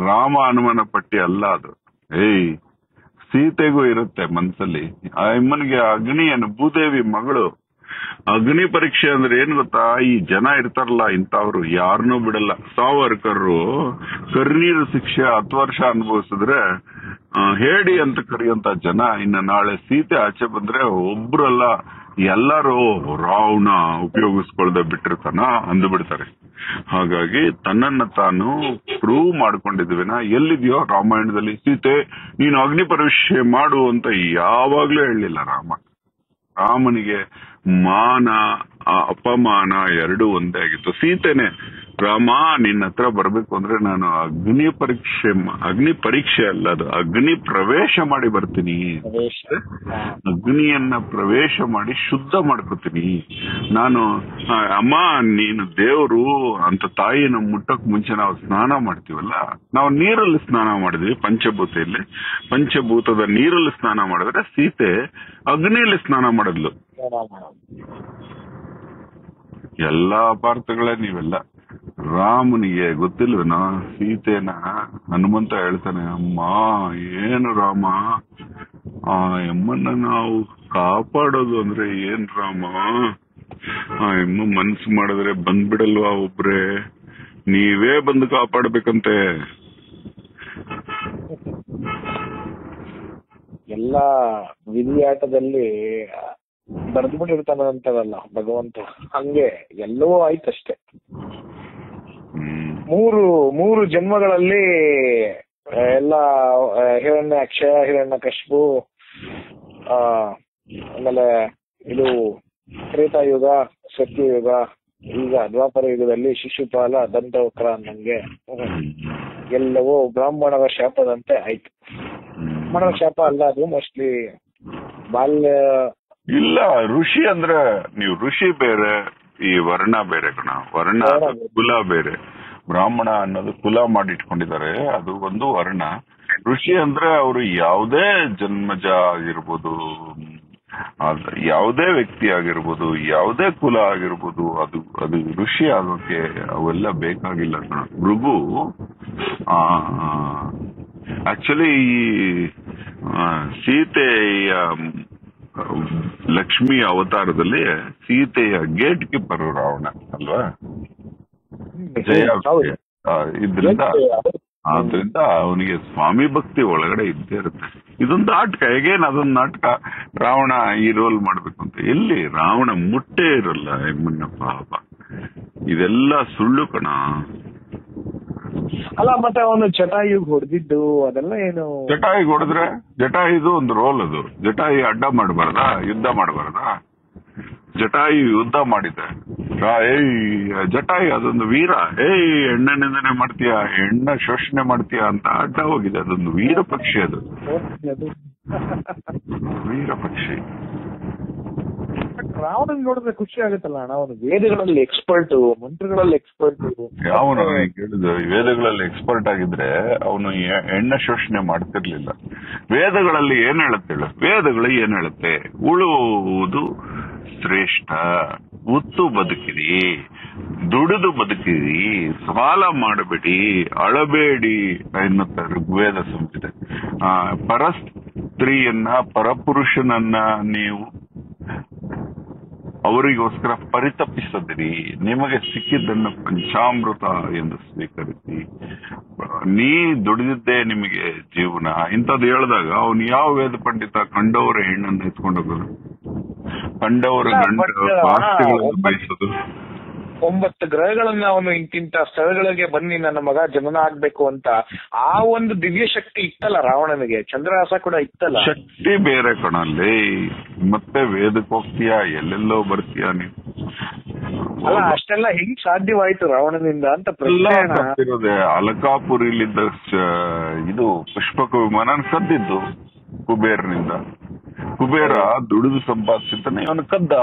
ರಾಮ ಅನುಮಾನ ಪಟ್ಟಿ ಅಲ್ಲ ಅದು. ಸೀತೆಗೂ ಇರುತ್ತೆ ಮನ್ಸಲ್ಲಿ. ಆ ಅಮ್ಮನಿಗೆ ಅಗ್ನಿಯನ್ನು, ಭೂದೇವಿ ಮಗಳು, ಅಗ್ನಿ ಪರೀಕ್ಷೆ ಅಂದ್ರೆ ಏನ್ ಗೊತ್ತಾ? ಈ ಜನ ಇರ್ತಾರಲ್ಲ ಇಂಥವ್ರು ಯಾರನ್ನೂ ಬಿಡಲ್ಲ. ಸಾವರ್ಕರ್ರು ಕರ್ನೀರು ಶಿಕ್ಷೆ 10 ವರ್ಷ ಅನುಭವಿಸಿದ್ರೆ ಹೇಳಿ ಅಂತ ಕರೆಯುವಂತ ಜನ ಇನ್ನ ನಾಳೆ ಸೀತೆ ಆಚೆ ಬಂದ್ರೆ ಒಬ್ರಲ್ಲ ಎಲ್ಲರೂ ರಾವಣ ಉಪಯೋಗಿಸ್ಕೊಳ್ದೆ ಬಿಟ್ಟಿರ್ತಾನ ಅಂದ್ಬಿಡ್ತಾರೆ. ಹಾಗಾಗಿ ತನ್ನನ್ನ ತಾನು ಪ್ರೂವ್ ಮಾಡ್ಕೊಂಡಿದ್ವಿನ ಎಲ್ಲಿದ್ಯೋ ರಾಮಾಯಣದಲ್ಲಿ ಸೀತೆ ನೀನು ಅಗ್ನಿ ಪರೀಕ್ಷೆ ಮಾಡು ಅಂತ ಯಾವಾಗ್ಲೂ ಹೇಳಿಲ್ಲ ರಾಮನಿಗೆ ಮಾನ ಅಪಮಾನ ಎರಡೂ ಒಂದೇ ಆಗಿತ್ತು. ಸೀತೆನೆ ರಾಮ ನಿನ್ನ ಹತ್ರ ಬರ್ಬೇಕು ಅಂದ್ರೆ ನಾನು ಅಗ್ನಿ ಪರೀಕ್ಷೆ ಅಲ್ಲ, ಅದು ಅಗ್ನಿ ಪ್ರವೇಶ ಮಾಡಿ ಬರ್ತೀನಿ, ಅಗ್ನಿಯನ್ನ ಪ್ರವೇಶ ಮಾಡಿ ಶುದ್ಧ ಮಾಡ್ಕೊತೀನಿ ನಾನು. ಅಮ್ಮ ನೀನು ದೇವ್ರು ಅಂತ ತಾಯಿನ ಮುಟ್ಟಕ್ ಮುಂಚೆ ನಾವು ಸ್ನಾನ ಮಾಡ್ತೀವಲ್ಲ, ನಾವು ನೀರಲ್ಲಿ ಸ್ನಾನ ಮಾಡಿದ್ವಿ ಪಂಚಭೂತೆಯಲ್ಲಿ, ಪಂಚಭೂತದ ನೀರಲ್ಲಿ ಸ್ನಾನ ಮಾಡಿದ್ರೆ ಸೀತೆ ಅಗ್ನಿಯಲ್ಲಿ ಸ್ನಾನ ಮಾಡಿದ್ಲು. ಎಲ್ಲಾ ಅಪಾರ್ಥಗಳೇ ನೀವೆಲ್ಲ. ರಾಮನಿಗೆ ಗೊತ್ತಿಲ್ವೇನೋ ಸೀತೆನ ಹನುಮಂತ ಹೇಳ್ತಾನೆ, ಅಮ್ಮ ಏನು ರಾಮ ಆ ಎಮ್ಮನ್ನ ನಾವು ಕಾಪಾಡೋದು ಅಂದ್ರೆ ಏನ್ ರಾಮ, ಆ ಎಮ್ಮ ಮನ್ಸು ಮಾಡಿದ್ರೆ ಬಂದ್ಬಿಡಲ್ವಾ ಒಬ್ರೆ, ನೀವೇ ಬಂದು ಕಾಪಾಡ್ಬೇಕಂತೆ. ಎಲ್ಲಾ ವಿಧಿಯಾಟದಲ್ಲಿ ಬರ್ದ್ಬಿಟ್ಟಿರ್ತಾನಂತಾರಲ್ಲ ಭಗವಂತ, ಹಂಗೆ ಎಲ್ಲವೂ ಆಯ್ತಷ್ಟೇ. ಮೂರು ಜನ್ಮಗಳಲ್ಲಿ ಎಲ್ಲ ಹಿರಣ್ಯಾಕ್ಷ, ಹಿರಣ್ಯಕಶಿಪು, ಆಮೇಲೆ ಇದು ತ್ರೇತಾಯುಗ, ಸತ್ಯಯುಗ, ಈಗ ದ್ವಾಪರ ಯುಗದಲ್ಲಿ ಶಿಶುಪಾಲ, ದಂತವಕ್ರ ಅನ್ನಂಗೆ ಎಲ್ಲವೂ ಬ್ರಾಹ್ಮಣರ ಶಾಪದಂತೆ ಆಯ್ತು. ಬ್ರಾಹ್ಮಣರ ಶಾಪ ಅಲ್ಲ, ಅದು ಮೋಸ್ಟ್ಲಿ ಬಾಲ್ಯ ಇಲ್ಲ. ಋಷಿ ಅಂದ್ರೆ ನೀವು ಋಷಿ ಬೇರೆ, ಈ ವರ್ಣ ಬೇರೆ ಕಣ. ವರ್ಣ ಕುಲ ಬೇರೆ. ಬ್ರಾಹ್ಮಣ ಅನ್ನೋದು ಕುಲ ಮಾಡಿಟ್ಕೊಂಡಿದ್ದಾರೆ, ಅದು ಒಂದು ವರ್ಣ. ಋಷಿ ಅಂದ್ರೆ ಅವರು ಯಾವುದೇ ಜನ್ಮಜ ಆಗಿರ್ಬೋದು, ಯಾವುದೇ ವ್ಯಕ್ತಿ ಆಗಿರ್ಬೋದು, ಯಾವುದೇ ಕುಲ ಆಗಿರ್ಬೋದು, ಅದು ಋಷಿ ಆಗೋಕೆ ಅವೆಲ್ಲ ಬೇಕಾಗಿಲ್ಲ ಕಣ. ಭೃಗು ಆಕ್ಚುಲಿ ಈ ಸೀತೆಯ ಲಕ್ಷ್ಮಿ ಅವತಾರದಲ್ಲಿ ಸೀತೆಯ ಗೇಟ್ ಕೀಪರ್ ರಾವಣ ಅಲ್ವಾ, ಆದ್ರಿಂದ ಅವನಿಗೆ ಸ್ವಾಮಿ ಭಕ್ತಿ ಒಳಗಡೆ ಇದ್ದೇ ಇರುತ್ತೆ. ಇದೊಂದು ನಾಟಕ, ಹೇಗೇನ್ ಅದೊಂದು ನಾಟಕ. ರಾವಣ ಈ ರೋಲ್ ಮಾಡ್ಬೇಕು ಅಂತ ಎಲ್ಲಿ, ರಾವಣ ಮುಟ್ಟೆ ಇರಲ್ಲ ಎಮ್ಮನ್ನ ಪಾಪ. ಇದೆಲ್ಲ ಸುಳ್ಳು ಕಣ. ಅಲ್ಲ, ಮತ್ತೆ ಅವನು ಜಟಾಯುಗ್ ಹೊಡೆದಿದ್ದು ಅದೆಲ್ಲ ಏನು? ಜಟಾಯಿಗೆ ಹೊಡೆದ್ರೆ ಜಟಾಯಿದು ಒಂದು ರೋಲ್. ಅದು ಜಟಾಯಿ ಅಡ್ಡ ಮಾಡಬಾರ್ದಾ, ಯುದ್ಧ ಮಾಡಬಾರ್ದಾ? ಜಟಾಯಿ ಯುದ್ಧ ಮಾಡಿದೆ. ಜಟಾಯಿ ಅದೊಂದು ವೀರ. ಹೆಣ್ಣ ನಿಂದನೆ ಮಾಡ್ತೀಯಾ, ಹೆಣ್ಣ ಶೋಷಣೆ ಮಾಡ್ತೀಯಾ ಅಂತ ಅಡ್ಡ ಹೋಗಿದೆ. ಅದೊಂದು ವೀರ ಪಕ್ಷಿ, ಅದು ವೀರ ಪಕ್ಷಿ. ರಾವಣನ್ ನೋಡಿದ್ರೆ ಖುಷಿ ಆಗುತ್ತಲ್ಲ ಅಣ್ಣ, ಅವನು ವೇದಗಳಲ್ಲಿ ಎಕ್ಸ್ಪರ್ಟ್, ಮಂತ್ರಗಳಲ್ಲಿ ಎಕ್ಸ್ಪರ್ಟ್. ಅವನು ಕೇಳಿದ ವೇದಗಳಲ್ಲಿ ಎಕ್ಸ್ಪರ್ಟ್ ಆಗಿದ್ರೆ ಅವನು ಹೆಣ್ಣ ಶೋಷಣೆ ಮಾಡ್ತಿರ್ಲಿಲ್ಲ. ವೇದಗಳಲ್ಲಿ ಏನ್ ಹೇಳುತ್ತೆ ಹೇಳು? ವೇದಗಳು ಏನ್ ಹೇಳುತ್ತೆ? ಉಳುವುದು ಶ್ರೇಷ್ಠ, ಉತ್ತು ಬದುಕಿರಿ, ದುಡಿದು ಬದುಕಿರಿ, ಸಾಲ ಮಾಡಬೇಡಿ, ಅಳಬೇಡಿ ಎನ್ನುತ್ತೆ ಋಗ್ವೇದ ಸಂಹಿತೆ. ಪರಸ್ತ್ರೀಯನ್ನ, ಪರಪುರುಷನನ್ನ ನೀವು ಅವರಿಗೋಸ್ಕರ ಪರಿತಪಿಸದಿರಿ, ನಿಮಗೆ ಸಿಕ್ಕಿದ್ದನ್ನು ಪಂಚಾಮೃತ ಎಂದು ಸ್ವೀಕರಿಸಿ, ನೀ ದುಡಿದಿದ್ದೇ ನಿಮಗೆ ಜೀವನ. ಇಂಥದ್ದು ಹೇಳಿದಾಗ ಅವನು ಯಾವ ವೇದ ಪಂಡಿತ ಕಂಡವರ ಹೆಣ್ಣನ್ನು ಎತ್ಕೊಂಡೋಗೋದು, ಕಂಡವರ ಗಂಡ ಆಸ್ತಿಗಳನ್ನು ಬಯಸೋದು? 9 ಗ್ರಹಗಳನ್ನ ಅವನು ಇಂತಿಂತ ಸ್ಥಳಗಳಿಗೆ ಬನ್ನಿ ನನ್ನ ಮಗ ಜನನ ಆಗ್ಬೇಕು ಅಂತ ಆ ಒಂದು ದಿವ್ಯ ಶಕ್ತಿ ಇತ್ತಲ್ಲ ರಾವಣನಿಗೆ. ಚಂದ್ರಹಾಸ ಕೂಡ ಇತ್ತಲ್ಲ. ಶಕ್ತಿ ಬೇರೆ ಕಣಲ್ಲಿ. ಮತ್ತೆ ವೇದಕ್ಕೆ ಹೋಗ್ತೀಯಾ, ಎಲ್ಲೆಲ್ಲೋ ಬರ್ತೀಯಾ ನೀನು? ಅಲ್ಲ, ಅಷ್ಟೆಲ್ಲ ಹೆಂಗ್ ಸಾಧ್ಯವಾಯ್ತು ರಾವಣನಿಂದ ಅಂತ ಪ್ರಶ್ನೆ. ಅಲಕಾಪುರಿಲಿದ್ದ ಇದು ಪುಷ್ಪಕ ವಿಮಾನ ಕದ್ದಿದ್ದು ಕುಬೇರನಿಂದ. ಕುಬೇರ ದುಡಿದು ಸಂಪಾದಿಸಿದ್ದಾನೆ, ಅವನು ಕದ್ದ.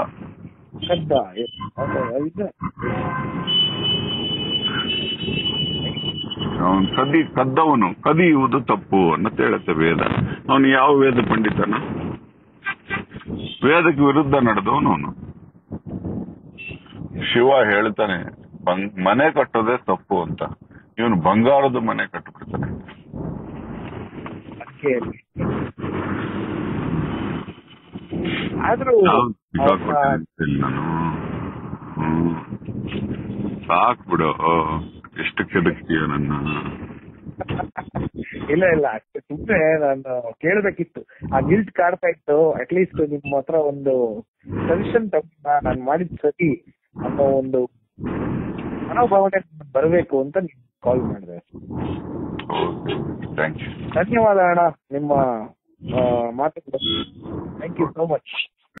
ಅವನು ಕದ್ದವನು ಕದಿಯುವುದು ತಪ್ಪು ಅನ್ನತ ಹೇಳುತ್ತೆ ವೇದ. ಅವನು ಯಾವ ವೇದ ಪಂಡಿತನ? ವೇದಕ್ಕೆ ವಿರುದ್ಧ ನಡೆದವನು ಅವನು. ಶಿವ ಹೇಳ್ತಾನೆ ಮನೆ ಕಟ್ಟೋದೇ ತಪ್ಪು ಅಂತ, ಇವನು ಬಂಗಾರದ ಮನೆ ಕಟ್ಟಿಬಿಡ್ತಾನೆ. ನಾನು ಸಾಕ್ ಬಿಡು, ಎಷ್ಟು ಕೆದಕ್ತೀಯ ನನ್ನ. ಇಲ್ಲ ಇಲ್ಲ, ಅಷ್ಟೇ ಸುಮ್ನೆ ನಾನು ಕೇಳ್ಬೇಕಿತ್ತು. ಆ ಗಿಲ್ಟ್ ಕಾಡ್ತಾ ಇತ್ತು. ಅಟ್ಲೀಸ್ಟ್ ನಿಮ್ಮ ಹತ್ರ ಒಂದು ಸಜೆಷನ್ ತಗೊಂಡ ನಾನು ಮಾಡಿದ್ ಸರಿ ಅನ್ನೋ ಒಂದು ಮನೋಭಾವನೆ ಬರಬೇಕು ಅಂತ ನೀವು ಕಾಲ್ ಮಾಡಿದೆ. ಧನ್ಯವಾದ ಅಣ್ಣ ನಿಮ್ಮ ಮಾತುಗಳು. Thank you so much.